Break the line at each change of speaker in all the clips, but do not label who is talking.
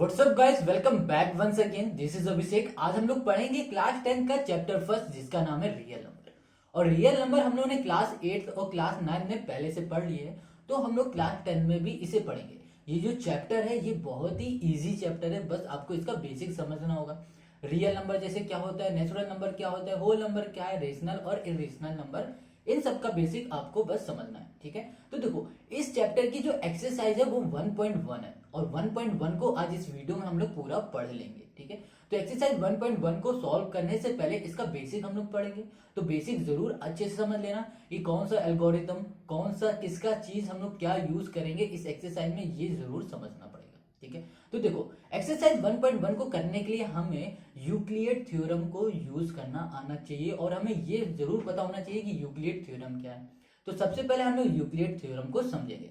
WhatsApp guys, welcome back once again. This is Abhishek. आज हम लोग पढ़ेंगे क्लास 10 का चैप्टर फर्स्ट, जिसका नाम है रियल नंबर। और रियल नंबर हम लोगों ने क्लास 8 और क्लास 9 में पहले से पढ़ लिए है, तो हम लोग क्लास 10 में भी इसे पढ़ेंगे। ये जो चैप्टर है ये बहुत ही इजी चैप्टर है, बस आपको इसका बेसिक समझना होगा। रियल नंबर जैसे क्या होता है, नेचुरल नंबर क्या होता है, होल नंबर क्या है, रेशनल और इरेशनल नंबर, इन सब का बेसिक आपको बस समझना है। ठीक है, तो देखो इस चैप्टर की जो एक्सरसाइज है वो 1.1 है, और 1.1 को आज इस वीडियो में हम लोग पूरा पढ़ लेंगे। ठीक है, तो एक्सरसाइज 1.1 को सॉल्व करने से पहले इसका बेसिक हम लोग पढ़ेंगे। तो बेसिक जरूर अच्छे से समझ लेना कि कौन सा एल्गोरिथम, कौन सा किसका चीज हम लोग क्या यूज करेंगे इस एक्सरसाइज में, ये जरूर समझना पड़ेगा। ठीक है, तो देखो एक्सरसाइज 1.1 को करने के लिए हमें यूक्लिड थ्योरम को यूज करना आना चाहिए, और हमें ये जरूर पता होना चाहिए कि यूक्लिड थ्योरम क्या है। तो सबसे पहले हम लोग यूक्लिड थ्योरम को समझेंगे।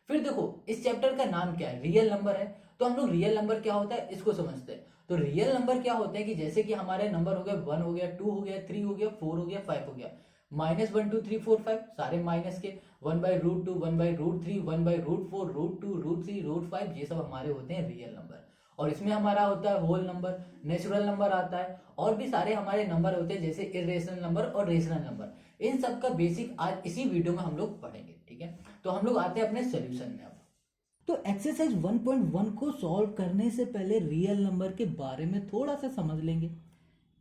फिर देखो इस चैप्टर का नाम क्या है, रियल नंबर है, तो हम लोग रियल नंबर क्या होता है इसको समझते हैं। तो रियल नंबर क्या होते हैं कि जैसे कि हमारे नंबर हो गया 1 हो गया, 2 हो गया, 3 हो गया, 4 हो गया, 5 हो गया। -1 2 3 4 5 सारे माइनस के, 1/√2, 1/√3, 1/√4, √2, √3, √5, ये सब हमारे होते हैं रियल नंबर। और इसमें हमारा होता है होल नंबर, नेचुरल नंबर आता है, और भी सारे हमारे नंबर होते हैं जैसे इरेशनल नंबर और रेशनल नंबर। इन सब का बेसिक आज इसी वीडियो में हम लोग पढ़ेंगे। ठीक है, तो हम लोग आते हैं अपने सोल्यूशन में अब। तो एक्सरसाइज 1.1 को सॉल्व करने से पहले रियल नंबर के बारे में थोड़ा सा समझ लेंगे,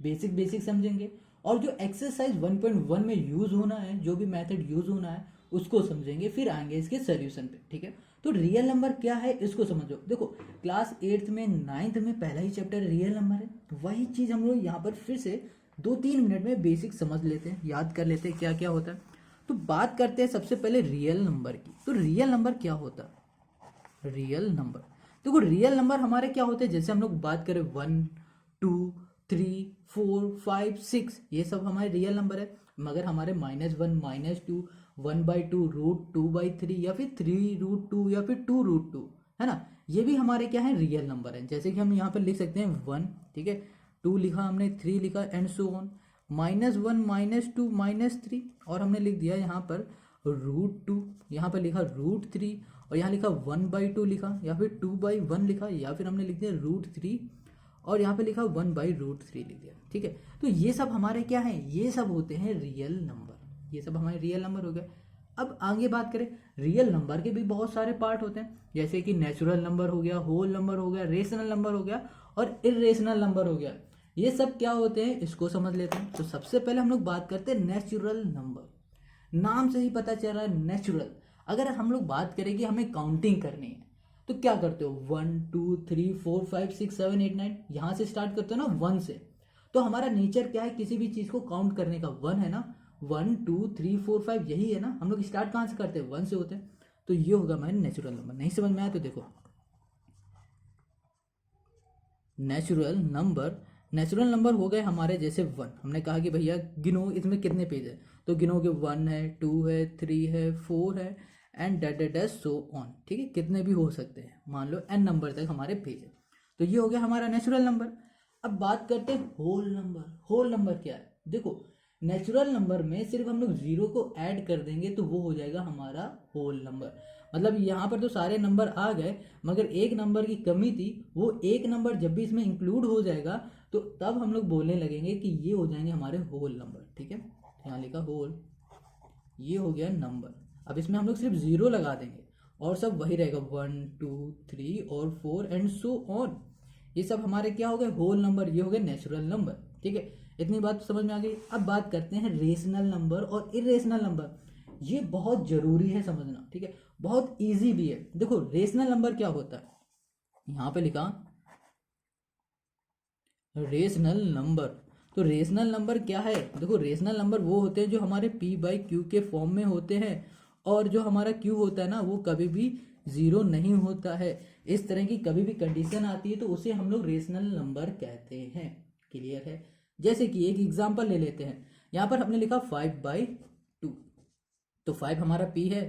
बेसिक बेसिक समझेंगे, और जो एक्सरसाइज 1.1 में यूज होना है, जो भी मेथड यूज होना है उसको समझेंगे, फिर आएंगे इसके सोल्यूशन पे। ठीक है, तो रियल नंबर क्या है इसको समझो। देखो क्लास 8th में 9th में पहला ही चैप्टर रियल नंबर है, वही चीज हम लोग यहाँ पर फिर से 2-3 मिनट में बेसिक समझ लेते हैं, याद कर लेते हैं क्या क्या होता है। तो बात करते हैं सबसे पहले रियल नंबर की। तो रियल नंबर क्या होता है? रियल नंबर, देखो रियल नंबर हमारे क्या होते हैं, जैसे हम लोग बात करें 1 2 3 4 5 6, ये सब हमारे रियल नंबर है। मगर हमारे -1 -2, 1/2, √2/3, या फिर 3√2, या फिर 2√2, है ना, ये भी हमारे क्या है, रियल नंबर है। जैसे कि हम यहाँ पर लिख सकते हैं 1, ठीक है, 2 लिखा हमने, 3 लिखा, एंड सो ऑन। -1 -2 -3, और हमने लिख दिया यहाँ पर √2, यहाँ पर लिखा √3, और यहाँ लिखा 1/2 लिखा, या फिर 2/1 लिखा, या फिर हमने लिख दिया √3, और यहाँ पे लिखा 1/√3 लिख दिया। ठीक है, तो ये सब हमारे क्या है, ये सब होते हैं रियल नंबर, ये सब हमारे रियल नंबर हो गए। अब आगे बात करें, रियल नंबर के भी बहुत सारे पार्ट होते हैं, जैसे कि नेचुरल नंबर हो गया, होल नंबर हो गया, रेशनल नंबर हो गया, और इरेशनल नंबर हो गया। ये सब क्या होते हैं इसको समझ लेते हैं। तो सबसे पहले हम लोग बात करते हैं नेचुरल नंबर। नाम से ही पता चल रहा है नेचुरल। अगर हम लोग बात करें कि हमें काउंटिंग करनी है, तो क्या करते हो, 1 2 3 4 5 6 7 8 9, यहां से स्टार्ट करते हो ना 1 से। तो हमारा नेचर क्या है, किसी भी चीज को काउंट करने का 1 है ना, 1 2 3 4 5, यही है ना, हम लोग स्टार्ट कहां से करते हैं, 1 से होते हैं। तो ये होगा हमारे नेचुरल नंबर। नहीं समझ में आया तो देखो, नेचुरल नंबर, नेचुरल नंबर हो गए हमारे जैसे 1, हमने कहा कि भैया गिनो इसमें कितने पेज है, तो गिनोगे 1 है, 2 है, 3 है, 4 है, and that that that so on. ठीक है, कितने भी हो सकते हैं, मान लो n नंबर तक हमारे पेज है। तो ये हो गया हमारा नेचुरल नंबर। अब बात करते हैं होल नंबर। होल नंबर क्या है, देखो नेचुरल नंबर में सिर्फ हम लोग जीरो को ऐड कर देंगे तो वो हो जाएगा हमारा होल नंबर। मतलब यहाँ पर तो सारे नंबर आ गए, मगर एक नंबर की कमी थी, वो एक नंबर जब भी इसमें इंक्लूड हो जाएगा तो तब हम लोग बोलने लगेंगे कि ये हो जाएंगे हमारे होल नंबर। ठीक है, यहाँ लिखा होल, ये हो गया नंबर। अब इसमें हम लोग सिर्फ जीरो लगा देंगे और सब वही रहेगा, 1 2 3 और 4 एंड सो ऑन। ये सब हमारे क्या हो गए, होल नंबर, ये हो गए नेचुरल नंबर। ठीक है, इतनी बात तो समझ में आ गई। अब बात करते हैं रेशनल नंबर और इरेशनल नंबर। ये बहुत जरूरी है समझना, ठीक है, बहुत इजी भी है। देखो रेशनल नंबर क्या होता है, यहाँ पे लिखा रेशनल नंबर। तो रेशनल नंबर क्या है, देखो रेशनल नंबर वो होते हैं जो हमारे p/q के फॉर्म में होते हैं, और जो हमारा q होता है ना वो कभी भी जीरो नहीं होता है। इस तरह की कभी भी कंडीशन आती है तो उसे हम लोग रेशनल नंबर कहते हैं। क्लियर है? जैसे कि एक एग्जांपल ले लेते हैं, यहाँ पर हमने लिखा 5/2, तो 5 हमारा p है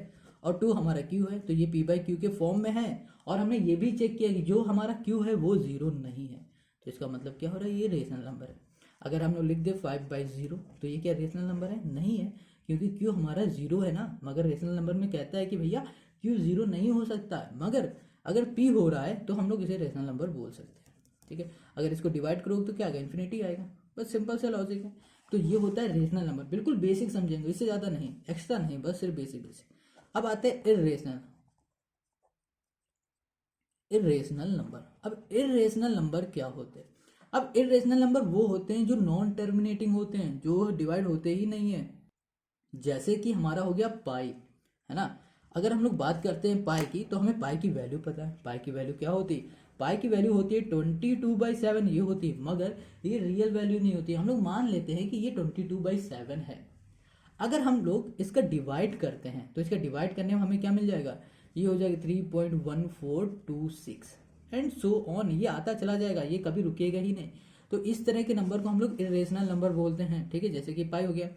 और 2 हमारा q है, तो ये p/q के फॉर्म में है। और हमने ये भी चेक किया कि जो हमारा q है वो जीरो नहीं है, तो इसका मतलब क्या हो रहा है, ये रेशनल नंबर है। अगर हम लोग लिख दे 5/0, तो ये क्या रेशनल नंबर है? नहीं है, क्योंकि q हमारा जीरो है ना। मगर रेशनल नंबर में कहता है कि भैया q जीरो नहीं हो सकता, मगर अगर p हो रहा है तो हम लोग इसे रेशनल नंबर बोल सकते हैं, ठीक है। अगर इसको डिवाइड करोगे तो क्या आएगा, इन्फिनिटी आएगा। बस सिंपल सा लॉजिक है। तो ये होता है रेशनल नंबर, बिल्कुल बेसिक समझेंगे, इससे ज़्यादा नहीं, एक्स्ट्रा नहीं, बस सिर्फ बेसिक बेसिक। अब आते हैं इर्रेशनल। Irrational number. अब इरेशनल नंबर क्या होते हैं? अब इरेशनल नंबर वो होते हैं जो नॉन टर्मिनेटिंग होते हैं, जो डिवाइड होते ही नहीं है। जैसे कि हमारा हो गया पाई, है ना। अगर हम लोग बात करते हैं पाई की, तो हमें पाई की वैल्यू पता है। पाई की वैल्यू क्या होती है? पाई की वैल्यू होती है 22/7, ये होती है, मगर ये रियल वैल्यू नहीं होती। हम लोग मान लेते हैं कि ये 22/7 है। अगर हम लोग इसका डिवाइड करते हैं तो इसका डिवाइड करने में हमें क्या मिल जाएगा, ये हो जाएगा 3.1426 एंड सो ऑन, ये आता चला जाएगा, ये कभी रुकेगा ही नहीं। तो इस तरह के नंबर को हम लोग इरेशनल नंबर बोलते हैं, ठीक है। जैसे कि पाई हो गया।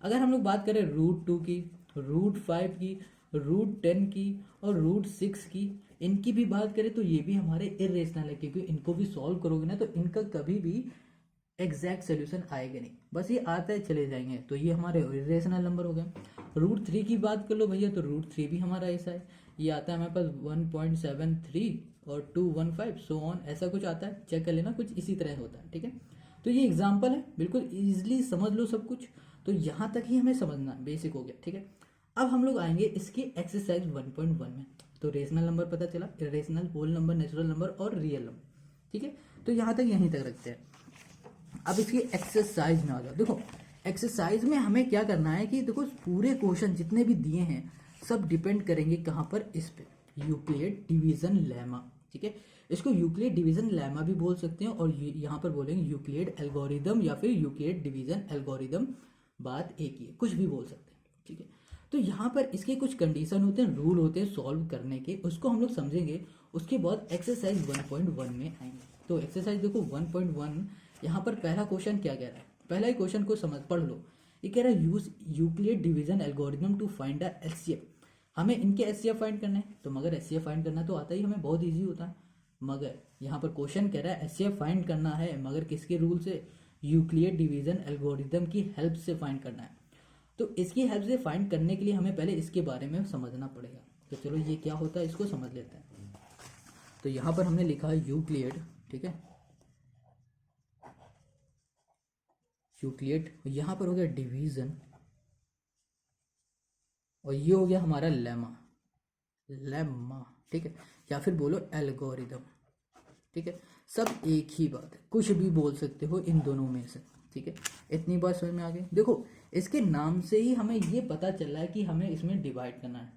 अगर हम लोग बात करें √2 की, √5 की, √10 की और √6 की, इनकी भी बात करें तो ये भी हमारे इरेशनल है, क्योंकि इनको भी सॉल्व करोगे ना तो इनका कभी भी एग्जैक्ट सोल्यूशन आएगा नहीं, बस ये आते चले जाएंगे। तो ये हमारे इरेशनल नंबर हो गए। √3 की बात कर लो भैया, तो √3 भी हमारा ऐसा है, ये आता है हमारे पास 1.73 और 215 सो ऑन, ऐसा कुछ आता है, चेक कर लेना, कुछ इसी तरह होता है, ठीक है। तो ये एग्जाम्पल है, बिल्कुल ईजिली समझ लो सब कुछ। तो यहाँ तक ही हमें समझना बेसिक हो गया, ठीक है। अब हम लोग आएंगे इसकी एक्सरसाइज 1.1 में। तो रेशनल नंबर पता चला, irrational, whole number, natural number और रियल नंबर, ठीक है। तो यहाँ तक यहीं तक रखते हैं। अब इसकी एक्सरसाइज में आ जाओ। देखो एक्सरसाइज में हमें क्या करना है कि देखो पूरे क्वेश्चन जितने भी दिए हैं सब डिपेंड करेंगे कहाँ पर, इस पे, यूक्लिड डिवीजन लेमा, ठीक है। इसको यूक्लिड डिवीजन लेमा भी बोल सकते हैं, और यहाँ पर बोलेंगे यूक्लिड एल्गोरिदम या फिर यूक्लिड डिवीजन एल्गोरिदम, बात एक ही है, कुछ भी बोल सकते हैं, ठीक है। तो यहाँ पर इसके कुछ कंडीशन होते हैं, रूल होते हैं सॉल्व करने के, उसको हम लोग समझेंगे। उसके बाद एक्सरसाइज 1.1 में आएंगे। तो एक्सरसाइज देखो 1.1, यहाँ पर पहला क्वेश्चन क्या कह रहा है, पहला ही क्वेश्चन को समझ पढ़ लो। ये कह रहा है use Euclid division algorithm to find the HCF. हमें इनके एचसीएफ फाइंड करना है, तो मगर एचसीएफ फाइंड करना तो आता ही हमें, बहुत इजी होता है। मगर यहाँ पर क्वेश्चन कह रहा है एचसीएफ फाइंड करना है, मगर किसके रूल से, यूक्लिड डिवीजन एल्गोरिथम की हेल्प से फाइंड करना है। तो इसकी हेल्प से फाइंड करने के लिए हमें पहले इसके बारे में समझना पड़ेगा। तो चलो ये क्या होता है इसको समझ लेते हैं। तो यहाँ पर हमने लिखा है यूक्लिड, ठीक है, यूक्लिड, यहाँ पर हो गया डिवीजन, और ये हो गया हमारा लेमा, लेमा, ठीक है, या फिर बोलो एल्गोरिदम, ठीक है। सब एक ही बात है, कुछ भी बोल सकते हो इन दोनों में से, ठीक है। इतनी बात समझ में आ गई। देखो इसके नाम से ही हमें ये पता चल रहा है कि हमें इसमें डिवाइड करना है,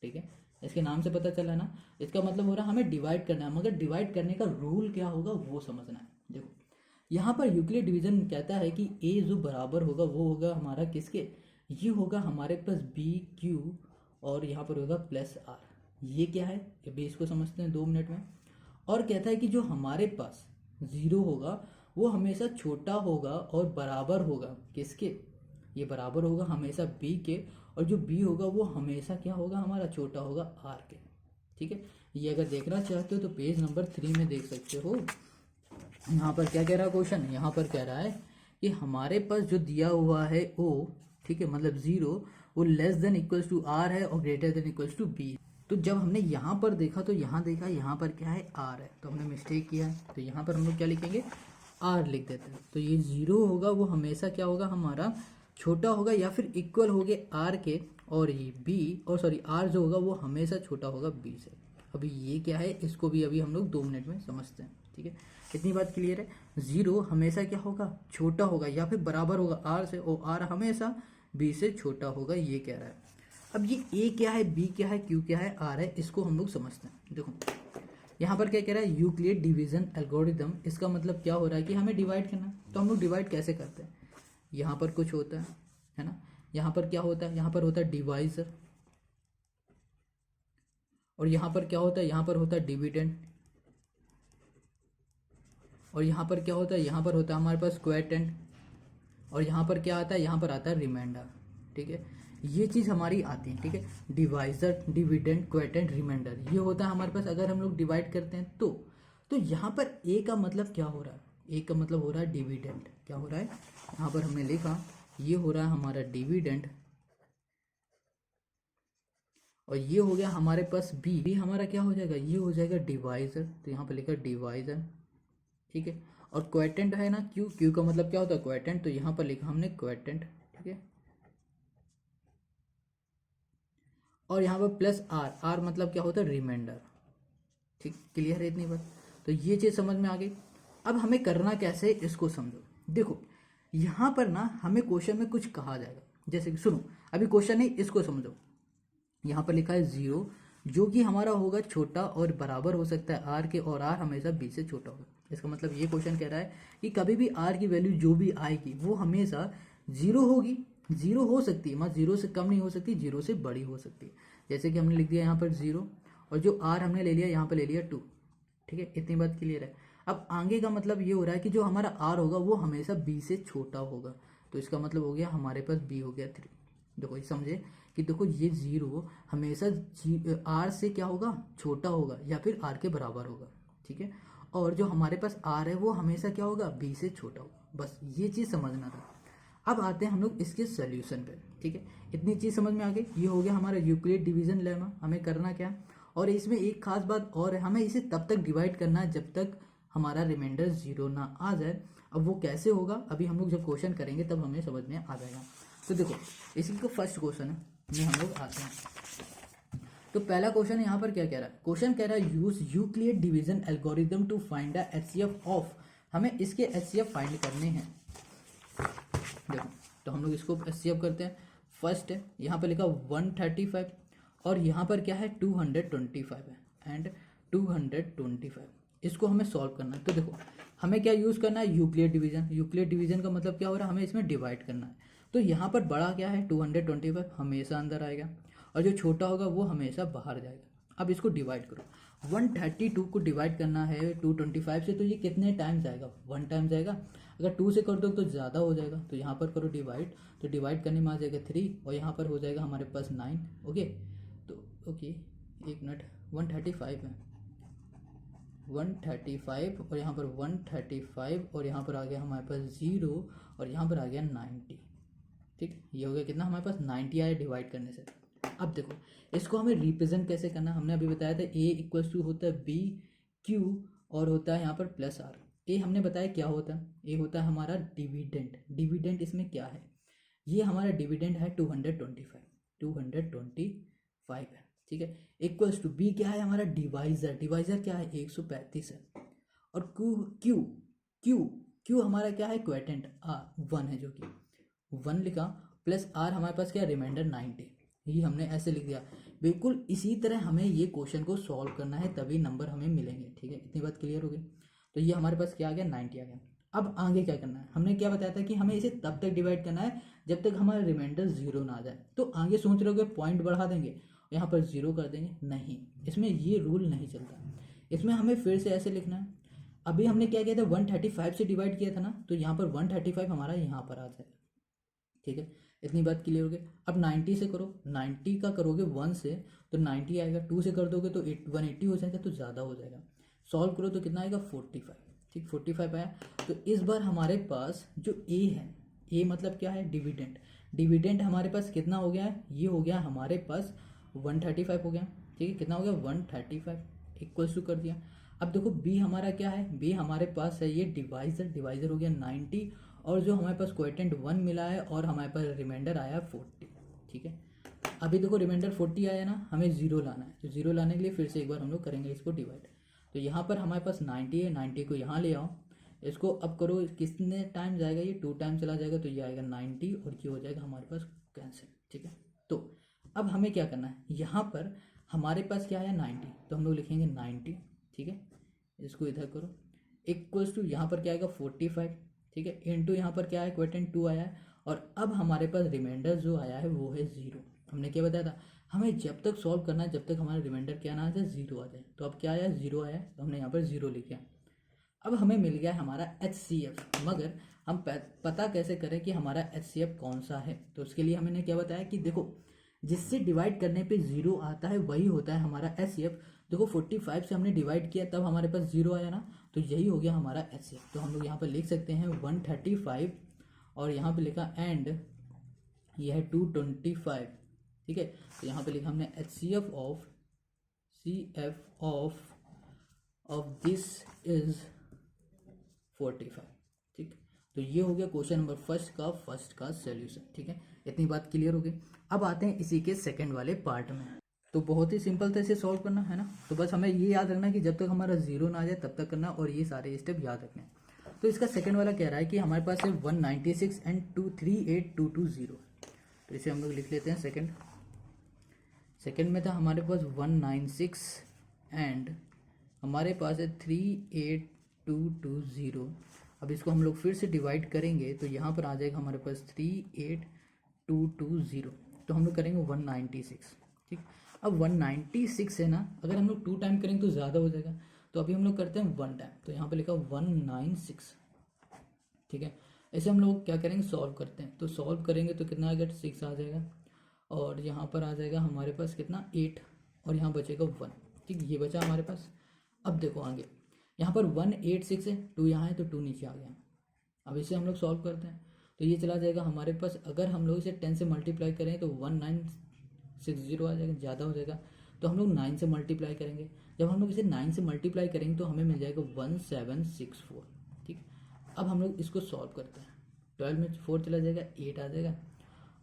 ठीक है। इसके नाम से पता चला ना, इसका मतलब हो रहा है हमें डिवाइड करना है, मगर डिवाइड करने का रूल क्या होगा वो समझना है। देखो यहाँ पर यूक्लिड डिवीजन कहता है कि ए जो बराबर होगा वो होगा हमारा किसके, ये होगा हमारे पास बी क्यू, और यहाँ पर होगा प्लस आर। ये क्या है, ये भी इसको समझते हैं 2 मिनट में। और कहता है कि जो हमारे पास जीरो होगा वो हमेशा छोटा होगा और बराबर होगा किसके, ये बराबर होगा हमेशा बी के, और जो बी होगा वो हमेशा क्या होगा हमारा, छोटा होगा आर के, ठीक है। ये अगर देखना चाहते हो तो पेज नंबर 3 में देख सकते हो। यहाँ पर क्या कह रहा है क्वेश्चन, यहाँ पर कह रहा है कि हमारे पास जो दिया हुआ है ओ, ठीक है, मतलब जीरो, वो less than equals to R है और greater than equals to B. तो जब हमने यहाँ पर देखा तो यहाँ देखा यहाँ पर क्या है, आर है, तो हमने मिस्टेक किया है। तो यहाँ पर हम लोग क्या लिखेंगे, आर लिख देते हैं। तो ये जीरो होगा वो हमेशा क्या होगा हमारा, छोटा होगा या फिर इक्वल होगा आर के, और ये बी, और सॉरी आर जो होगा वो हमेशा छोटा होगा बी से। अभी ये क्या है, इसको भी अभी हम लोग 2 मिनट में समझते हैं, ठीक है। कितनी बात क्लियर है, जीरो हमेशा क्या होगा, छोटा होगा या फिर बराबर होगा आर से, और आर हमेशा बी से छोटा होगा, ये कह रहा है। अब ये ए क्या है, बी क्या है, क्यू क्या है, आर है, इसको हम लोग समझते हैं। देखो यहाँ पर क्या कह रहा है, यूक्लिड डिवीजन एल्गोरिदम, इसका मतलब क्या हो रहा है कि हमें डिवाइड करना है। तो हम लोग डिवाइड कैसे करते हैं, यहाँ पर कुछ होता है ना, यहाँ पर क्या होता है, यहाँ पर होता है डिवाइजर, और यहाँ पर क्या होता है, यहाँ पर होता है डिविडेंड, और यहाँ पर क्या होता है, यहाँ पर होता है हमारे पास क्वोटिएंट, और यहाँ पर क्या आता है, यहाँ पर आता है रिमाइंडर, ठीक है। ये चीज़ हमारी आती है, ठीक है, डिवाइजर, डिविडेंड, क्वोटिएंट, रिमाइंडर, ये होता है हमारे पास अगर हम लोग डिवाइड करते हैं तो यहाँ पर ए का मतलब क्या हो रहा है, ए का मतलब हो रहा है डिविडेंड, क्या हो रहा है, यहाँ पर हमने लिखा ये हो रहा है हमारा डिविडेंड, और ये हो गया हमारे पास बी। बी हमारा क्या हो जाएगा, ये हो जाएगा डिवाइजर, तो यहाँ पर लिखा डिवाइजर, ठीक है। और क्वेटेंट है ना क्यू, क्यू का मतलब क्या होता है क्वेटेंट, तो यहाँ पर लिखा हमने क्वेटेंट, ठीक है। और यहाँ पर प्लस आर, आर मतलब क्या होता है रिमाइंडर, ठीक, क्लियर है इतनी बात। तो ये चीज़ समझ में आ गई। अब हमें करना कैसे इसको समझो। देखो यहाँ पर ना हमें क्वेश्चन में कुछ कहा जाएगा, जैसे कि सुनो अभी क्वेश्चन है इसको समझो। यहाँ पर लिखा है 0 जो कि हमारा होगा छोटा और बराबर हो सकता है आर के, और आर हमेशा बी से छोटा होगा। इसका मतलब ये क्वेश्चन कह रहा है कि कभी भी आर की वैल्यू जो भी आएगी वो हमेशा 0 होगी। 0 हो सकती है मतलब 0 से कम नहीं हो सकती, 0 से बड़ी हो सकती है। जैसे कि हमने लिख दिया यहाँ पर 0, और जो आर हमने ले लिया यहाँ पर ले लिया 2, ठीक है। इतनी बात क्लियर है। अब आगे का मतलब ये हो रहा है कि जो हमारा आर होगा वो हमेशा बी से छोटा होगा, तो इसका मतलब हो गया हमारे पास बी हो गया 3। देखो ये समझे कि देखो ये 0 हमेशा आर से क्या होगा छोटा होगा या फिर आर के बराबर होगा, ठीक है। और जो हमारे पास आर है वो हमेशा क्या होगा बी से छोटा होगा, बस ये चीज़ समझना था। अब आते हैं हम लोग इसके सोल्यूशन पे, ठीक है। इतनी चीज़ समझ में आ गई। ये हो गया हमारा यूक्लिड डिवीजन लेमा। हमें करना क्या है, और इसमें एक खास बात और है, हमें इसे तब तक डिवाइड करना है जब तक हमारा रिमाइंडर 0 ना आ जाए। अब वो कैसे होगा अभी हम लोग जब क्वेश्चन करेंगे तब हमें समझ में आ जाएगा। तो देखो इसी का फर्स्ट क्वेश्चन है में हम लोग आते हैं। तो पहला क्वेश्चन यहाँ पर क्या कह रहा है, क्वेश्चन कह रहा है use Euclid division algorithm to find the HCF of. हमें इसके एचसीएफ फाइंड करने हैं। देखो तो हम लोग इसको एचसीएफ करते हैं। फर्स्ट है यहाँ पर लिखा 135 और यहाँ पर क्या है 225 है एंड 225, इसको हमें सॉल्व करना है। तो देखो हमें क्या यूज़ करना है यूक्लिड डिवीजन। यूक्लिड डिवीजन का मतलब क्या हो रहा है, हमें इसमें डिवाइड करना है। तो यहाँ पर बड़ा क्या है 225 हमेशा अंदर आएगा, और जो छोटा होगा वो हमेशा बाहर जाएगा। अब इसको डिवाइड करो, 132 को डिवाइड करना है 225 से, तो ये कितने टाइम्स जाएगा 1 टाइम जाएगा। अगर 2 से कर दो तो ज़्यादा हो जाएगा, तो यहाँ पर करो डिवाइड, तो डिवाइड करने में आ जाएगा 3 और यहाँ पर हो जाएगा हमारे पास 9। ओके तो ओके एक मिनट 135 है 135 और यहाँ पर 135 और यहाँ पर आ गया हमारे पास 0 और यहाँ पर आ गया 90, ठीक। ये हो गया कितना हमारे पास 90 आया डिवाइड करने से। अब देखो इसको हमें रिप्रेजेंट कैसे करना, हमने अभी बताया था ए इक्वल्स टू होता है बी क्यू और होता है यहाँ पर प्लस आर। ए हमने बताया क्या होता है, ए होता है हमारा डिविडेंड। डिविडेंड इसमें क्या है, ये हमारा डिविडेंड है 225 है, ठीक है। इक्वल्स टू बी क्या है हमारा डिवाइजर, डिवाइजर क्या है 135 है। और क्यू क्यू क्यू क्यू हमारा क्या है क्वेटेंट 1 है, जो कि 1 लिखा, प्लस आर हमारे पास क्या रिमाइंडर 90, ये हमने ऐसे लिख दिया। बिल्कुल इसी तरह हमें ये क्वेश्चन को सॉल्व करना है तभी नंबर हमें मिलेंगे, ठीक है। इतनी बात क्लियर हो गई। तो ये हमारे पास क्या आ गया 90 आ गया। अब आगे क्या करना है, हमने क्या बताया था कि हमें इसे तब तक डिवाइड करना है जब तक हमारा रिमाइंडर 0 ना आ जाए। तो आगे सोच रहे हो कि पॉइंट बढ़ा देंगे यहाँ पर 0 कर देंगे, नहीं, इसमें ये रूल नहीं चलता। इसमें हमें फिर से ऐसे लिखना है। अभी हमने क्या किया था 135 से डिवाइड किया था ना, तो यहाँ पर 135 हमारा यहाँ पर आ जाएगा, ठीक है। इतनी बात क्लियर हो गई। अब 90 से करो, 90 का करोगे 1 से तो 90 आएगा, 2 से कर दोगे तो 180 हो जाएगा, तो ज़्यादा हो जाएगा। सॉल्व करो तो कितना आएगा 45, ठीक 45 आया। तो इस बार हमारे पास जो ए है, ए मतलब क्या है डिविडेंड, डिविडेंड हमारे पास कितना हो गया है, ये हो गया हमारे पास 135 हो गया, ठीक है। कितना हो गया 135 इक्वल्स टू कर दिया। अब देखो बी हमारा क्या है, बी हमारे पास है ये डिवाइजर, डिवाइजर हो गया 90 और जो हमारे पास क्वेटेंट 1 मिला है और हमारे पास रिमाइंडर आया 40, ठीक है। अभी देखो रिमाइंडर 40 आया ना, हमें 0 लाना है, तो 0 लाने के लिए फिर से एक बार हम लोग करेंगे इसको डिवाइड। तो यहाँ पर हमारे पास 90 है, 90 को यहाँ ले आओ, इसको अब करो कितने टाइम जाएगा, ये 2 टाइम चला जाएगा, तो ये आएगा 90 और ये हो जाएगा हमारे पास कैंसिल, ठीक है। तो अब हमें क्या करना है, यहाँ पर हमारे पास क्या आया 90, तो हम लोग लिखेंगे 90, ठीक है। इसको इधर करो इक्वल्स टू यहाँ पर क्या आएगा 45, ठीक है, इनटू यहाँ पर क्या है क्वेटेंट 2 आया है, और अब हमारे पास रिमाइंडर जो आया है वो है 0। हमने क्या बताया था, हमें जब तक सॉल्व करना है जब तक हमारा रिमाइंडर क्या ना आ जाए 0 आ जाए। तो अब क्या आया 0 आया, तो हमने यहाँ पर 0 लिखा। अब हमें मिल गया हमारा HCF, मगर हम पता कैसे करें कि हमारा HCF कौन सा है। तो उसके लिए हमने क्या बताया कि देखो जिससे डिवाइड करने पे 0 आता है वही होता है हमारा HCF। देखो 45 से हमने डिवाइड किया तब हमारे पास 0 आया ना, तो यही हो गया हमारा HCF। तो हम लोग यहाँ पर लिख सकते हैं 135 और यहाँ पे लिखा एंड यह है 225, ठीक है। तो यहाँ पे लिखा हमने HCF ऑफ दिस इज 45। ठीक, तो ये हो गया क्वेश्चन नंबर फर्स्ट का सॉल्यूशन। ठीक है, इतनी बात क्लियर हो गई। अब आते हैं इसी के सेकंड वाले पार्ट में। तो बहुत ही सिंपल था इसे सॉल्व करना, है ना। तो बस हमें ये याद रखना कि जब तक हमारा जीरो ना आ जाए तब तक करना, और ये सारे स्टेप याद रखने। तो इसका सेकंड वाला कह रहा है कि हमारे पास है 196 एंड 238,220। तो इसे हम लोग लिख लेते हैं सेकंड में था हमारे पास 196 एंड हमारे पास है 38220। अब इसको हम लोग फिर से डिवाइड करेंगे तो यहाँ पर आ जाएगा हमारे पास 38220। तो हम लोग करेंगे 196। ठीक, अब 196 है ना, अगर हम लोग 2 टाइम करेंगे तो ज़्यादा हो जाएगा, तो अभी हम लोग करते हैं 1 टाइम। तो यहाँ पे लिखा 196। ठीक है, ऐसे हम लोग क्या करेंगे, सॉल्व करते हैं। तो सॉल्व करेंगे तो कितना आ गया, 6 आ जाएगा, और यहाँ पर आ जाएगा हमारे पास कितना, 8, और यहाँ बचेगा 1। ठीक, ये बचा हमारे पास। अब देखो आगे, यहाँ पर 186 है, 2 यहाँ है तो 2 नीचे आ गया। अब इसे हम लोग सॉल्व करते हैं तो ये चला जाएगा हमारे पास, अगर हम लोग इसे 10 से मल्टीप्लाई करें तो 1960 आ जाएगा, ज़्यादा हो जाएगा। तो हम लोग 9 से मल्टीप्लाई करेंगे। जब हम लोग इसे 9 से मल्टीप्लाई करेंगे तो हमें मिल जाएगा 1764। ठीक, अब हम लोग इसको सॉल्व करते हैं। 12 में 4 चला जाएगा, 8 आ जाएगा,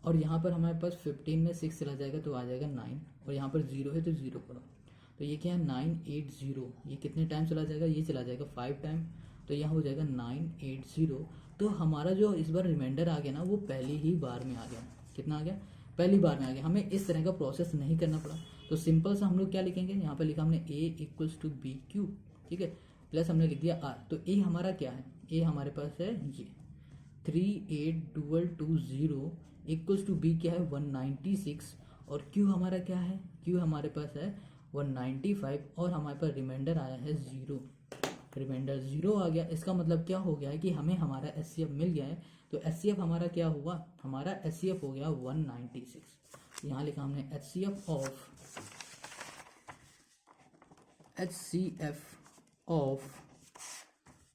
और यहाँ पर हमारे पास 15 में 6 चला जाएगा तो आ जाएगा 9, और यहाँ पर 0 है तो 0 करो। तो ये क्या है, 980। ये कितने टाइम चला जाएगा, ये चला जाएगा 5 टाइम, तो यहाँ हो जाएगा 980। तो हमारा जो इस बार रिमाइंडर आ गया ना, वो पहली ही बार में आ गया। कितना आ गया, पहली बार में आ गया। हमें इस तरह का प्रोसेस नहीं करना पड़ा। तो सिंपल सा हम लोग क्या लिखेंगे, यहाँ पर लिखा हमने A = BQ। ठीक है, प्लस हमने लिख दिया R। तो A हमारा क्या है, A हमारे पास है ये 38220 इक्वल्स टू B क्या है, 196, और Q हमारा क्या है, Q हमारे पास है 195, और हमारे पास रिमाइंडर आया है 0। रिमाइंडर 0 आ गया। इसका मतलब क्या हो गया है कि हमें हमारा HCF मिल गया है। तो HCF हमारा क्या हुआ, हमारा HCF हो गया 196। यहाँ लिखा हमने HCF ऑफ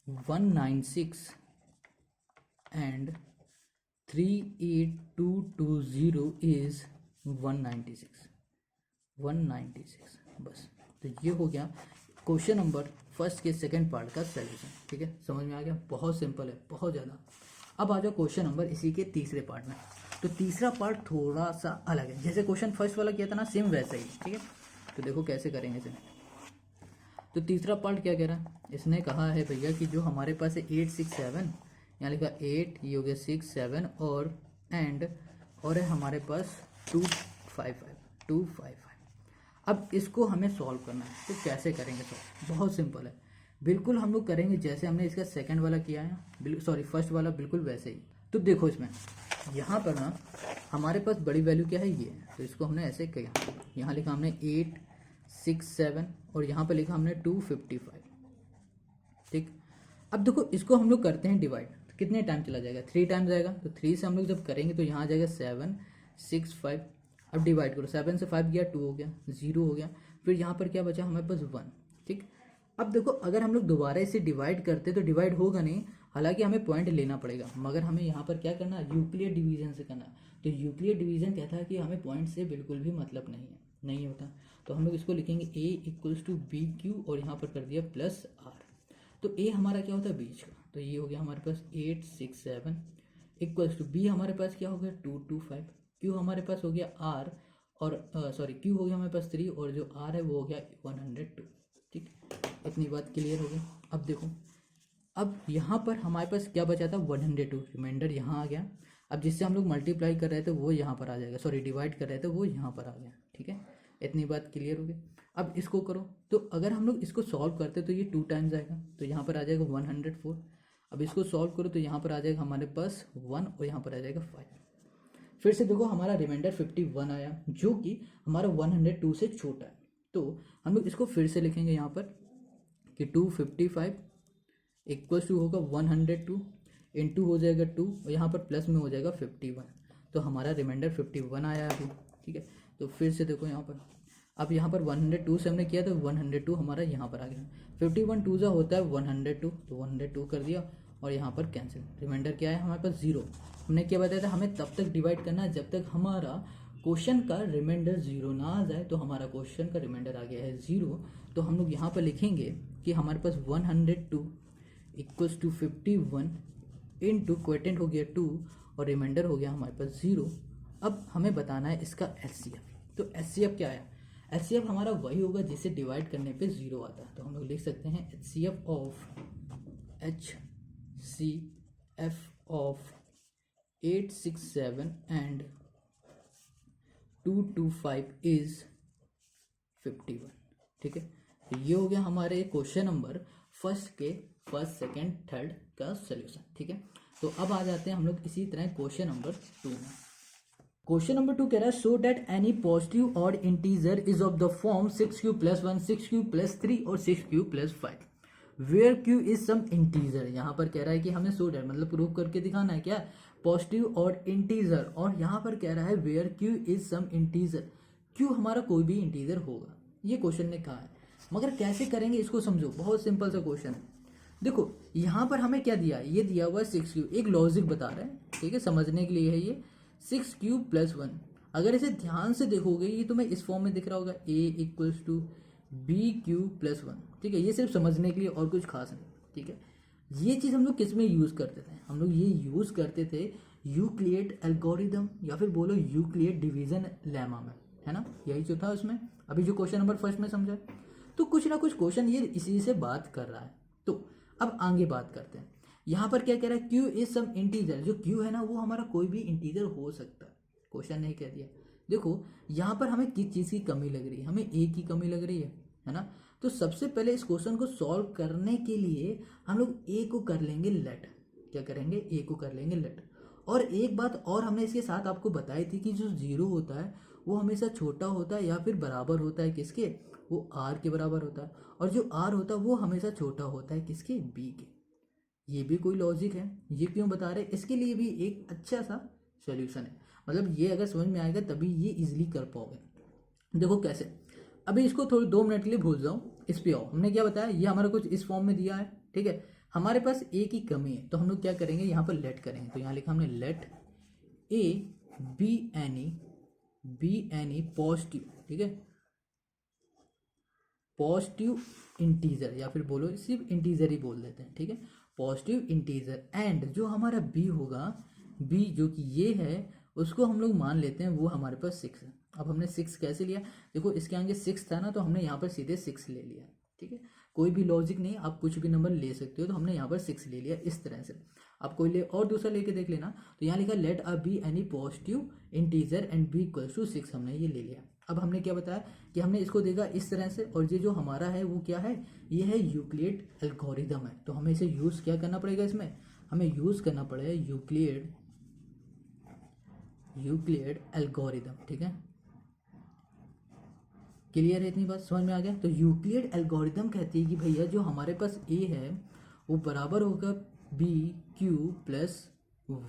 196 एंड 38220 इज 196। बस, तो ये हो गया क्वेश्चन नंबर फर्स्ट के सेकंड पार्ट का सॉल्यूशन। ठीक है, समझ में आ गया, बहुत सिंपल है, बहुत ज़्यादा। अब आ जाओ क्वेश्चन नंबर इसी के तीसरे पार्ट में। तो तीसरा पार्ट थोड़ा सा अलग है, जैसे क्वेश्चन फर्स्ट वाला किया था ना, सेम वैसा ही। ठीक है, तो देखो कैसे करेंगे इसे। तो तीसरा पार्ट क्या कह रहा है, इसने कहा है भैया कि जो हमारे पास है 867, यहाँ लिखा 8, ये हो गया 6 7, और एंड और है हमारे पास 255। अब इसको हमें सॉल्व करना है। तो कैसे करेंगे सॉल्व, बहुत सिंपल है, बिल्कुल हम लोग करेंगे जैसे हमने इसका सेकंड वाला किया है, फर्स्ट वाला बिल्कुल वैसे ही। तो देखो इसमें यहाँ पर ना हमारे पास बड़ी वैल्यू क्या है, ये। तो इसको हमने ऐसे किया, यहाँ लिखा हमने 8 6 7, और यहाँ पर लिखा हमने 255। ठीक, अब देखो इसको हम लोग करते हैं डिवाइड। तो कितने टाइम चला जाएगा, 3 टाइम जाएगा। तो 3 से हम लोग जब करेंगे तो यहाँ आ जाएगा 7 6 5। अब डिवाइड करो, 7 से 5 गया 2 हो गया, 0 हो गया, फिर यहाँ पर क्या बचा हमारे पास 1। ठीक, अब देखो अगर हम लोग दोबारा इसे डिवाइड करते तो डिवाइड होगा नहीं, हालांकि हमें पॉइंट लेना पड़ेगा, मगर हमें यहाँ पर क्या करना है, यूक्लियर डिवीजन से करना है। तो यूक्लियर डिवीजन कहता है कि हमें पॉइंट से बिल्कुल भी मतलब नहीं होता। तो हम लोग इसको लिखेंगे A = BQ, और यहाँ पर कर दिया प्लस R। तो A हमारा क्या होता है, बीच का। तो ये हो गया हमारे पास 8 6 7 इक्वल्स टू B हमारे पास क्या हो गया 225। Q हमारे पास हो गया R, और Q हो गया हमारे पास 3, और जो R है वो हो गया 102। ठीक, इतनी बात क्लियर हो गई। अब देखो, अब यहाँ पर हमारे पास क्या बचा था, 102। रिमाइंडर यहाँ आ गया। अब जिससे हम लोग मल्टीप्लाई कर रहे थे वो यहाँ पर आ जाएगा, डिवाइड कर रहे थे वो यहाँ पर आ गया। ठीक है, इतनी बात क्लियर हो गई। अब इसको करो, तो अगर हम लोग इसको सॉल्व करते तो ये 2 टाइम्स आएगा, तो यहाँ पर आ जाएगा 104। अब इसको सॉल्व करो तो यहाँ पर आ जाएगा हमारे पास 1, और यहाँ पर आ जाएगा 5। फिर से देखो हमारा रिमाइंडर 51 आया, जो कि हमारा 102 से छोटा है। तो हम लोग इसको फिर से लिखेंगे यहाँ पर कि 255 इक्वल्स टू होगा 102 इंटू हो जाएगा 2, और यहाँ पर प्लस में हो जाएगा 51। तो हमारा रिमाइंडर 51 आया अभी। ठीक है, तो फिर से देखो यहाँ पर, अब यहाँ पर 102 से हमने किया तो 102 हमारा यहाँ पर आ गया। 51 2 होता है 102, तो 102 कर दिया, और यहाँ पर कैंसिल। रिमाइंडर क्या है हमारे पास 0। हमने क्या बताया था, हमें तब तक डिवाइड करना है जब तक हमारा क्वेश्चन का रिमाइंडर 0 ना आ जाए तो हमारा क्वेश्चन का रिमाइंडर आ गया है 0, तो हम लोग यहाँ पर लिखेंगे कि हमारे पास 102 इक्वल्स टू 51 इंटू क्वेटेंट हो गया 2 और रिमाइंडर हो गया हमारे पास 0। अब हमें बताना है इसका एचसीएफ। तो एचसीएफ क्या है? एचसीएफ हमारा वही होगा जिसे डिवाइड करने पे 0 आता है। तो हम लोग लिख सकते हैं एचसीएफ ऑफ 867 एंड 225 इज 51। ठीक है, तो ये हो गया हमारे question number first second third का सोल्यूशन। ठीक है, तो अब आ जाते हैं हम लोग इसी तरह क्वेश्चन नंबर 2 में। क्वेश्चन नंबर 2 कह रहा है so that any positive odd integer is of the form 6q + 1 6q + 3 और 6q + 5 where q is some integer. यहाँ पर कह रहा है कि हमें सो दैट मतलब प्रूव करके दिखाना है क्या, पॉजिटिव ऑड इंटीजर, और यहाँ पर कह रहा है where q is some integer, q हमारा कोई भी इंटीजर होगा, ये क्वेश्चन ने कहा है। मगर कैसे करेंगे इसको समझो, बहुत सिंपल सा क्वेश्चन है। देखो यहाँ पर हमें क्या दिया, ये दिया हुआ है 6q, एक लॉजिक बता रहा है, ठीक है, समझने के लिए है ये 6q + 1। अगर इसे ध्यान से देखोगे ये तुम्हें इस फॉर्म में दिख रहा होगा a = bq + 1। ठीक है, ये सिर्फ समझने के लिए और कुछ खास नहीं। ठीक है, ये चीज़ हम लोग किस में यूज़ करते थे, हम लोग ये यूज़ करते थे यूक्लिड एल्गोरिदम या फिर बोलो यूक्लिड डिवीजन लेमा में, है ना, यही जो था उसमें अभी जो क्वेश्चन नंबर फर्स्ट में समझा। तो कुछ ना कुछ क्वेश्चन ये इसी से बात कर रहा है। तो अब आगे बात करते हैं, यहाँ पर क्या कह रहा है q इज सम इंटीजर, जो q है ना वो हमारा कोई भी इंटीजर हो सकता है, क्वेश्चन नहीं कह दिया। देखो यहाँ पर हमें किस चीज़ की कमी लग रही है, हमें a की कमी लग रही है ना। तो सबसे पहले इस क्वेश्चन को सॉल्व करने के लिए हम लोग a को कर लेंगे लेट, क्या करेंगे a को कर लेंगे लेट। और एक बात और हमने इसके साथ आपको बताई थी कि जो 0 होता है वो हमेशा छोटा होता है या फिर बराबर होता है किसके, वो r के बराबर होता है, और जो r होता है वो हमेशा छोटा होता है किसके, b के। ये भी कोई लॉजिक है, ये क्यों बता रहे हैं, इसके लिए भी एक अच्छा सा सॉल्यूशन है। मतलब ये अगर समझ में आएगा तभी ये इजीली कर पाओगे। देखो कैसे, अभी इसको थोड़ी 2 मिनट के लिए भूल जाओ, इस पे आओ। हमने क्या बताया, ये हमारा कुछ इस फॉर्म में दिया है, ठीक है, हमारे पास a की कमी है, तो हम लोग क्या करेंगे यहाँ पर लेट करेंगे। तो यहाँ लिखा हमने let a be any positive, ठीक है, पॉजिटिव इंटीजर, या फिर बोलो सिर्फ इंटीजर ही बोल देते हैं, ठीक है, पॉजिटिव इंटीजर, एंड जो हमारा b होगा, b जो कि ये है उसको हम लोग मान लेते हैं वो हमारे पास 6 है। अब हमने 6 कैसे लिया, देखो इसके आगे 6 था ना, तो हमने यहाँ पर सीधे 6 ले लिया। ठीक है, कोई भी लॉजिक नहीं, आप कुछ भी नंबर ले सकते हो, तो हमने यहाँ पर 6 ले लिया इस तरह से। आप कोई ले और दूसरा लेके देख लेना। तो यहाँ लिखा let a be any positive integer and b = 6, हमने ये ले लिया। अब हमने क्या बताया कि हमने इसको देखा इस तरह से, और ये जो हमारा है वो क्या है, ये है यूक्लिड एल्गोरिदम है। तो हमें इसे यूज़ क्या करना पड़ेगा, इसमें हमें यूज़ करना पड़ेगा यूक्लिड एल्गोरिदम। ठीक है, क्लियर है, इतनी बात समझ में आ गया। तो यूक्लिड एल्गोरिदम कहती है कि भैया जो हमारे पास a है वो बराबर होगा bq +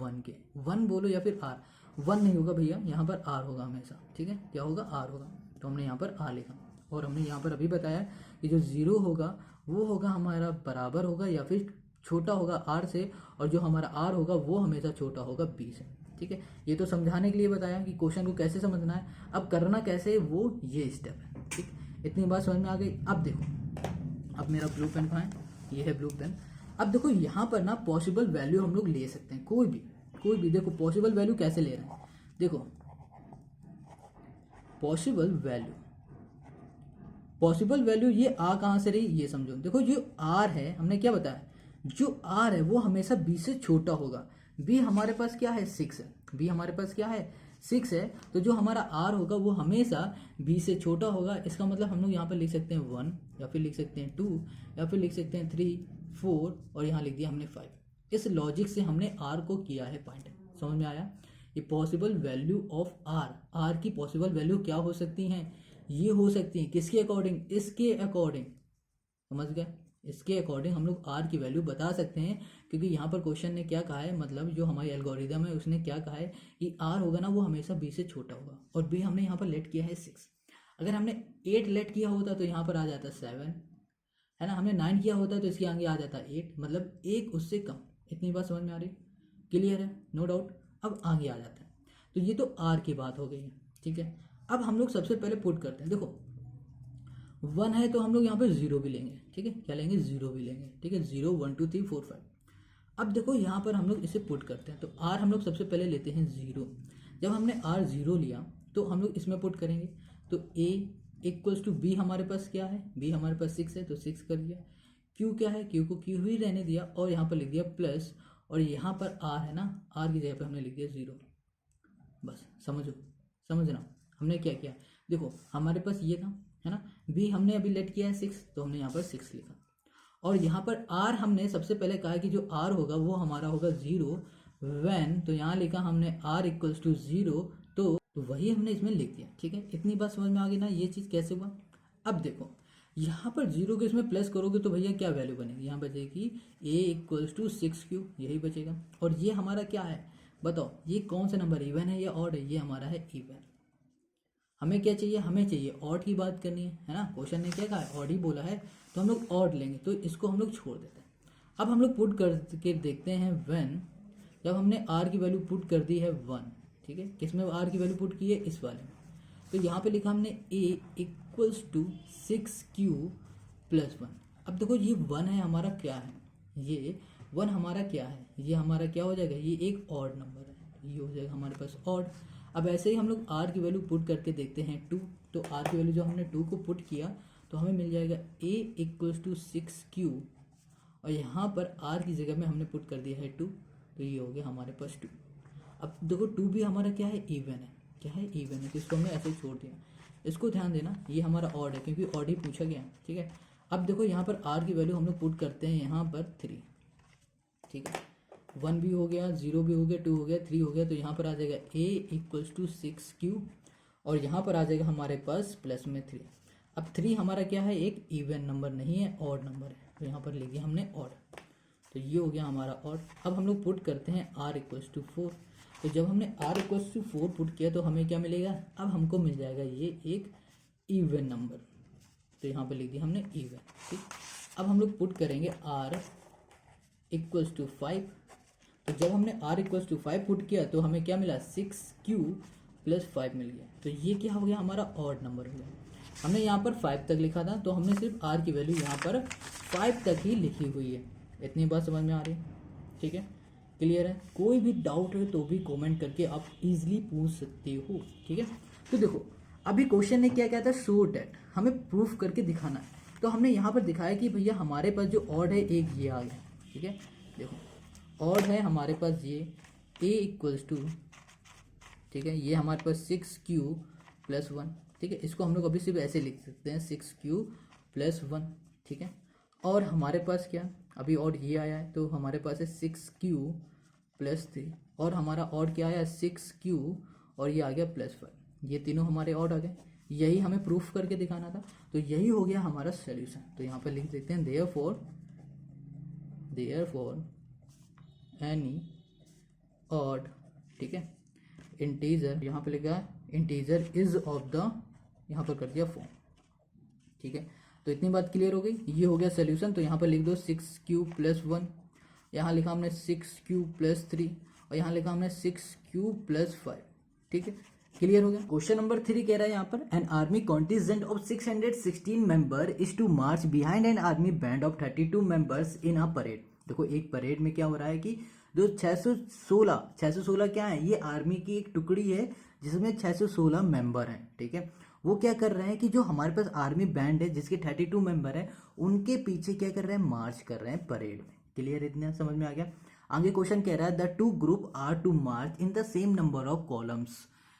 1 के, 1 बोलो या फिर r, 1 नहीं होगा भैया, यहाँ पर r होगा हमेशा। ठीक है, क्या होगा, r होगा, तो हमने यहाँ पर r लिखा। और हमने यहाँ पर अभी बताया कि जो 0 होगा वो होगा हमारा बराबर होगा या फिर छोटा होगा r से, और जो हमारा r होगा वो हमेशा छोटा होगा b से। ठीक है, ये तो समझाने के लिए बताया कि क्वेश्चन को कैसे समझना है, अब करना कैसे है वो ये स्टेप है। ठीक, इतनी बात समझ में आ गई। अब देखो, अब मेरा ब्लू पेन कहाँ है, ये है ब्लू पेन। अब देखो यहाँ पर ना पॉसिबल वैल्यू हम लोग ले सकते हैं, कोई भी। देखो पॉसिबल वैल्यू कैसे ले रहे हैं, देखो पॉसिबल वैल्यू ये आ कहाँ से रही, ये समझो। देखो जो आर है, हमने क्या बताया, जो आर है वो हमेशा बी से छोटा होगा। बी हमारे पास क्या है, 6 है, बी हमारे पास क्या है, 6 है, तो जो हमारा आर होगा वो हमेशा बी से छोटा होगा। इसका मतलब हम लोग यहाँ पर लिख सकते हैं 1, या फिर लिख सकते हैं 2, या फिर लिख सकते हैं 3, 4, और यहाँ लिख दिया हमने 5। इस लॉजिक से हमने आर को किया है पॉइंट, समझ में आया। ये पॉसिबल वैल्यू ऑफ आर की पॉसिबल वैल्यू क्या हो सकती हैं, ये हो सकती है किसके अकॉर्डिंग, इसके अकॉर्डिंग, समझ गए, इसके अकॉर्डिंग हम लोग आर की वैल्यू बता सकते हैं। क्योंकि यहाँ पर क्वेश्चन ने क्या कहा है, मतलब जो हमारी एल्गोरिदम है उसने क्या कहा है कि आर होगा ना वो हमेशा बी से छोटा होगा, और बी हमने यहाँ पर लेट किया है 6। अगर हमने 8 लेट किया होता तो यहाँ पर आ जाता 7, है ना, हमने 9 किया होता तो इसके आगे आ जाता 8, मतलब एक उससे कम। इतनी बात समझ में आ रही, क्लियर है, नो डाउट। अब आगे आ जाता है, तो ये तो आर की बात हो गई है। ठीक है। अब हम लोग सबसे पहले पुट करते हैं, देखो 1 है तो हम लोग यहाँ पर 0 भी लेंगे, ठीक है, क्या लेंगे 0 भी लेंगे, ठीक है, 0 1 2 3 4 5। अब देखो यहाँ पर हम लोग इसे पुट करते हैं, तो r हम लोग सबसे पहले लेते हैं 0। जब हमने r 0 लिया तो हम लोग इसमें पुट करेंगे, तो a इक्वल्स टू b हमारे पास क्या है, b हमारे पास 6 है तो 6 कर दिया, q क्या है, q को q ही रहने दिया और यहाँ पर लिख दिया प्लस, और यहाँ पर r है ना, r की जगह पर हमने लिख दिया 0। बस समझना हमने क्या किया, देखो हमारे पास ये था है ना, b हमने अभी लेट किया है 6 तो हमने यहाँ पर 6 लिखा, और यहाँ पर r हमने सबसे पहले कहा कि जो r होगा वो हमारा होगा 0 व्हेन, तो यहाँ लिखा हमने r इक्वल्स टू 0, तो वही हमने इसमें लिख दिया, ठीक है। इतनी बात समझ में आ गई ना, ये चीज़ कैसे हुआ। अब देखो यहाँ पर 0 को इसमें प्लस करोगे तो भैया क्या वैल्यू बनेगी, यहाँ बचेगी a इक्वल्स टू 6q, यही बचेगा। और ये हमारा क्या है बताओ, ये कौन सा नंबर, इवन है या ऑड है, ये हमारा है इवन। हमें क्या चाहिए, हमें चाहिए ऑड की बात करनी है ना, क्वेश्चन ने क्या कहा है, ऑड ही बोला है, तो हम लोग ऑड लेंगे, तो इसको हम लोग छोड़ देते हैं। अब हम लोग पुट करके देखते हैं व्हेन, जब हमने r की वैल्यू पुट कर दी है 1, ठीक है, किसमें r की वैल्यू पुट की है, इस वाले में, तो यहाँ पे लिखा हमने a equals to 6q plus 1। अब देखो ये 1 है हमारा क्या है, ये 1 हमारा क्या है, ये हमारा क्या हो जाएगा, ये एक ऑड नंबर है, ये हो जाएगा हमारे पास ऑड। अब ऐसे ही हम लोग r की वैल्यू पुट करके देखते हैं 2, तो r की वैल्यू जो हमने 2 को पुट किया तो हमें मिल जाएगा a इक्वल्स टू 6q, और यहाँ पर r की जगह में हमने पुट कर दिया है 2, तो ये हो गया हमारे पास 2। अब देखो 2 भी हमारा क्या है, इवन है, क्या है इवन है, तो इसको हमने ऐसे ही छोड़ दिया। इसको ध्यान देना, ये हमारा ऑड है क्योंकि ऑड ही पूछा गया, ठीक है। अब देखो यहाँ पर r की वैल्यू हम लोग पुट करते हैं यहाँ पर 3, ठीक है, 1 भी हो गया, 0 भी हो गया, 2 हो गया, 3 हो गया, तो यहाँ पर आ जाएगा a इक्वल्स टू 6q, और यहाँ पर आ जाएगा हमारे पास प्लस में 3। अब 3 हमारा क्या है, एक इवन नंबर नहीं है, ऑड नंबर है, तो यहाँ पर लिख दिया हमने ऑड, तो ये हो गया हमारा ऑड। अब हम लोग पुट करते हैं r इक्वल्स टू 4, तो जब हमने r इक्वल्स टू 4 पुट किया तो हमें क्या मिलेगा, अब हमको मिल जाएगा ये एक इवन नंबर, तो यहाँ पर लिख दिया हमने इवन, ठीक। अब हम लोग पुट करेंगे r इक्वल्स टू 5, तो जब हमने r इक्वल्स टू 5 पुट किया तो हमें क्या मिला, 6q प्लस 5 मिल गया, तो ये क्या हो गया, हमारा ऑड नंबर हो गया। हमने यहाँ पर 5 तक लिखा था, तो हमने सिर्फ r की वैल्यू यहाँ पर 5 तक ही लिखी हुई है। इतनी बात समझ में आ रही है, ठीक है, क्लियर है। कोई भी डाउट है तो भी कमेंट करके आप इजीली पूछ सकते हो, ठीक है। तो देखो अभी क्वेश्चन ने क्या कहता है, शो डैट, हमें प्रूफ करके दिखाना है, तो हमने यहाँ पर दिखाया कि भैया हमारे पास जो ऑड है एक ये आ गया, ठीक है। देखो ऑड है हमारे पास ये a इक्वल्स टू, ठीक है, ये हमारे पास 6q प्लस 1, ठीक है, इसको हम लोग अभी सिर्फ ऐसे लिख सकते हैं 6q प्लस 1, ठीक है। और हमारे पास क्या, अभी ऑड ये आया है तो हमारे पास है 6q प्लस 3, और हमारा ऑड क्या आया 6q, और ये आ गया प्लस 5, ये तीनों हमारे ऑड आ गए, यही हमें प्रूफ करके दिखाना था, तो यही हो गया हमारा सोल्यूशन। तो यहाँ पर लिख देते हैं देयरफॉर एनी ऑड, ठीक है, इंटीजर, यहाँ पे लिखा है इंटीजर इज ऑफ द, यहाँ पर कर दिया फॉर्म, ठीक है। तो इतनी बात क्लियर हो गई, ये हो गया सोल्यूशन। तो यहाँ पर लिख दो 6q प्लस 1, यहाँ लिखा हमने 6q प्लस 3, और यहाँ लिखा हमने 6q प्लस 5, ठीक है, क्लियर हो गया। क्वेश्चन नंबर 3 कह रहा है यहाँ पर, an army contingent of 616 member is to march behind an army band of 32 members in a parade. देखो एक परेड में क्या हो रहा है कि जो 616 क्या है, ये आर्मी की एक टुकड़ी है जिसमें 616 मेंबर हैं, ठीक है। वो क्या कर रहे हैं कि जो हमारे पास आर्मी बैंड है जिसके 32 मेंबर हैं, उनके पीछे क्या कर रहे हैं, मार्च कर रहे हैं परेड में। क्लियर, इतना समझ में आ गया। आगे क्वेश्चन कह रहा है the two group are to march in the same number of columns.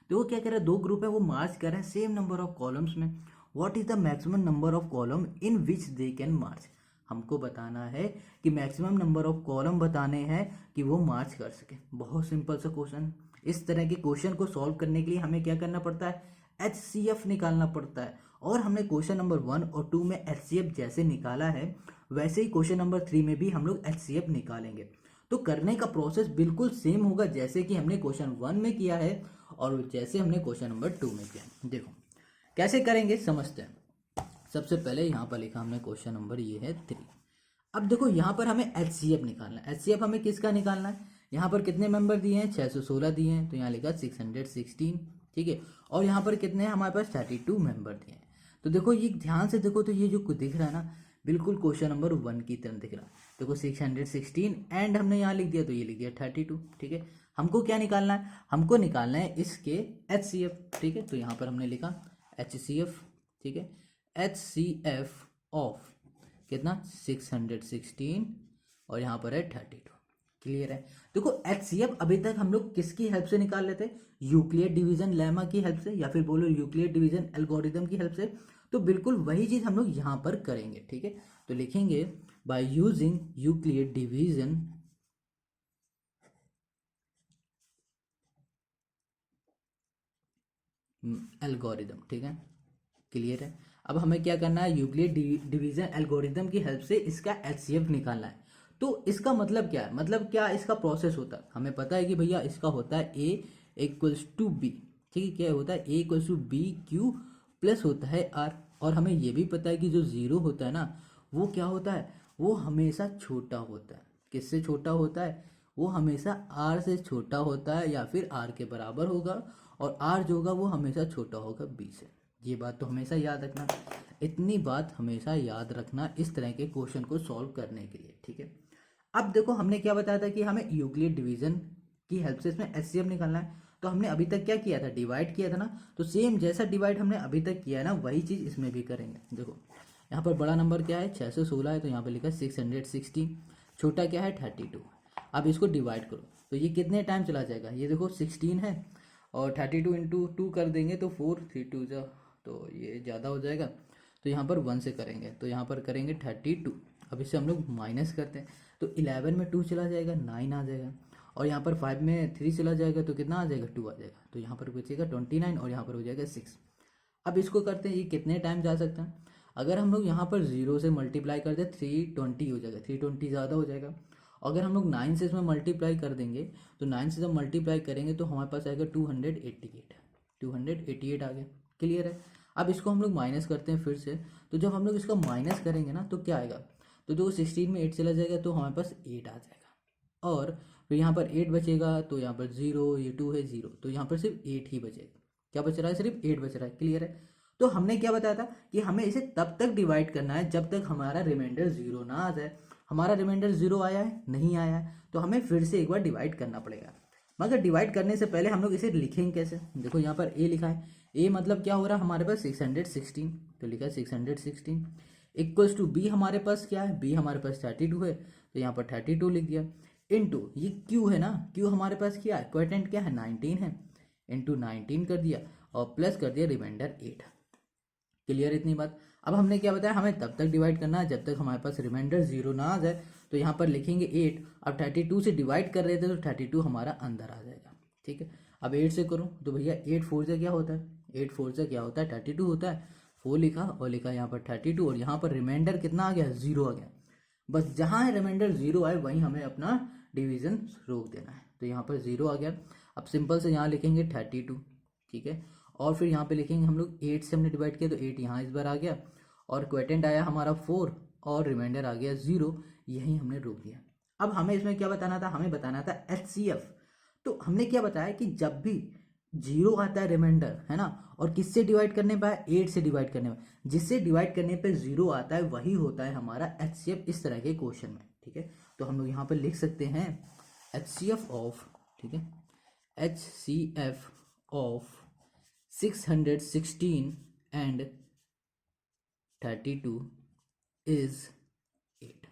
तो वो क्या कह रहा है, दो ग्रुप है वो मार्च कर रहे हैं सेम नंबर ऑफ कॉलम्स में। What is the maximum number of column in which they can march. हमको बताना है कि मैक्सिमम नंबर ऑफ कॉलम बताने हैं कि वो मार्च कर सके। बहुत सिंपल सा क्वेश्चन। इस तरह के क्वेश्चन को सॉल्व करने के लिए हमें क्या करना पड़ता है, HCF निकालना पड़ता है। और हमने क्वेश्चन नंबर 1 और 2 में HCF जैसे निकाला है, वैसे ही क्वेश्चन नंबर 3 में भी हम लोग HCF निकालेंगे। तो करने का प्रोसेस बिल्कुल सेम होगा जैसे कि हमने क्वेश्चन 1 में किया है और जैसे हमने क्वेश्चन नंबर 2 में किया। देखो कैसे करेंगे समझते हैं। सबसे पहले यहाँ पर लिखा हमने क्वेश्चन नंबर ये है 3। अब देखो यहाँ पर हमें HCF निकालना है। HCF हमें किसका निकालना है, यहाँ पर कितने मेंबर दिए हैं, 616 दिए हैं, तो यहाँ लिखा 616, ठीक है। और यहाँ पर कितने हैं हमारे पास 32 मेंबर दिए हैं। तो देखो ये ध्यान से देखो, तो ये जो दिख रहा है ना, बिल्कुल क्वेश्चन नंबर 1 की तरह दिख रहा है। देखो 616 एंड हमने यहाँ लिख दिया, तो ये लिख दिया 32। ठीक है, हमको क्या निकालना है, हमको निकालना है इसके HCF। ठीक है, तो यहाँ पर हमने लिखा HCF। ठीक है, HCF ऑफ कितना 616 और यहाँ पर है 32। क्लियर है। देखो HCF अभी तक हम लोग किसकी हेल्प से निकाल लेते, यूक्लिड डिवीजन लेमा की हेल्प से, या फिर बोलो यूक्लिड डिवीजन एल्गोरिदम की हेल्प से। तो बिल्कुल वही चीज हम लोग यहाँ पर करेंगे। ठीक है, तो लिखेंगे by using Euclid division algorithm. ठीक है, क्लियर है। अब हमें क्या करना है, यूक्लिड डिवीजन एल्गोरिदम की हेल्प से इसका HCF निकालना है। तो इसका मतलब क्या है, मतलब क्या इसका प्रोसेस होता है, हमें पता है कि भैया इसका होता है A इक्वल्स टू बी। ठीक है, क्या होता है A equals to B Q plus होता है R। और हमें ये भी पता है कि जो जीरो होता है ना, वो क्या होता है, वो हमेशा छोटा होता है। किससे छोटा होता है, वो हमेशा R से छोटा होता है या फिर R के बराबर होगा, और R जो होगा वो हमेशा छोटा होगा B से। ये बात तो हमेशा याद रखना, इतनी बात हमेशा याद रखना इस तरह के क्वेश्चन को सॉल्व करने के लिए। ठीक है, अब देखो हमने क्या बताया था कि हमें यूक्लिड डिवीजन की हेल्प से इसमें HCF निकालना है। तो हमने अभी तक क्या किया था, डिवाइड किया था ना। तो सेम जैसा डिवाइड हमने अभी तक किया है ना, वही चीज इसमें भी करेंगे। देखो यहाँ पर बड़ा नंबर क्या है 616 है, तो यहाँ पर लिखा 660। छोटा क्या है 32। अब इसको डिवाइड करो, तो ये कितने टाइम चला जाएगा, ये देखो 16 है और 32 इंटू 2 कर देंगे तो 4 3 2 जा, तो ये ज़्यादा हो जाएगा। तो यहाँ पर 1 से करेंगे, तो यहाँ पर करेंगे 32। अब इससे हम लोग माइनस करते हैं, तो 11 में 2 चला जाएगा 9 आ जाएगा, और यहाँ पर 5 में 3 चला जाएगा तो कितना आ जाएगा 2 आ जाएगा। तो यहाँ पर बचेगा 29 और यहाँ पर हो जाएगा 6। अब इसको करते हैं, ये कितने टाइम जा सकता है, अगर हम लोग यहाँ पर 0 से मल्टीप्लाई करते हैं 320 हो जाएगा, 320 ज़्यादा हो जाएगा। अगर हम लोग 9 से इसमें मल्टीप्लाई कर देंगे, तो 9 से जब मल्टीप्लाई करेंगे तो हमारे पास आएगा 288 आ गया। क्लियर है। अब इसको हम लोग माइनस करते हैं फिर से, तो जब हम लोग इसका माइनस करेंगे ना तो क्या आएगा, तो जो 16 में 8 चला जाएगा तो हमारे पास 8 आ जाएगा, और फिर यहाँ पर 8 बचेगा, तो यहाँ पर 0, ये 2 है 0, तो यहाँ पर सिर्फ 8 ही बचेगा। क्या बच रहा है, सिर्फ 8 बच रहा है। क्लियर है। तो हमने क्या बताया था कि हमें इसे तब तक डिवाइड करना है जब तक हमारा रिमाइंडर 0 ना आ जाए। हमारा रिमाइंडर 0 आया है, नहीं आया है, तो हमें फिर से एक बार डिवाइड करना पड़ेगा। मगर डिवाइड करने से पहले हम लोग इसे लिखेंगे कैसे, देखो यहाँ पर A लिखा है, A मतलब क्या हो रहा है हमारे पास 616, तो लिखा है 616 इक्वल्स टू B, हमारे पास क्या है, B हमारे पास 32 है, तो यहाँ पर 32 लिख दिया, इनटू ये Q है ना, Q हमारे पास क्या है, क्वोटिएंट क्या है 19 है, इनटू 19 कर दिया और प्लस कर दिया रिमाइंडर 8। क्लियर इतनी बात। अब हमने क्या बताया, हमें तब तक डिवाइड करना है जब तक हमारे पास रिमाइंडर 0 ना आ जाए। तो यहाँ पर लिखेंगे 8, अब 32 से डिवाइड कर रहे थे तो 32 हमारा अंदर आ जाएगा। ठीक है, अब 8 से करूँ तो भैया 8 4 से क्या होता है, 8 4 से क्या होता है 32 होता है। 4 लिखा और लिखा यहाँ पर 32, और यहाँ पर रिमाइंडर कितना आ गया 0 आ गया। बस जहाँ है रिमाइंडर 0 आए वहीं हमें अपना डिवीजन रोक देना है। तो यहाँ पर 0 आ गया। अब सिंपल से यहाँ लिखेंगे 32। ठीक है, और फिर यहाँ पे लिखेंगे हम लोग 8 से हमने डिवाइड किया तो 8 यहाँ इस बार आ गया, और क्वोटिएंट आया हमारा 4 और रिमाइंडर आ गया 0, यही हमने रोक दिया। अब हमें इसमें क्या बताना था, हमें बताना था HCF। तो हमने क्या बताया कि जब भी 0 आता है रिमाइंडर, है ना, और किससे डिवाइड करने पर, 8 से डिवाइड करने पर, जिससे डिवाइड करने पर 0 आता है वही होता है हमारा HCF इस तरह के क्वेश्चन में। ठीक है, तो हम लोग यहाँ पर लिख सकते हैं HCF ऑफ, ठीक है, HCF ऑफ 616 and 32 is 8।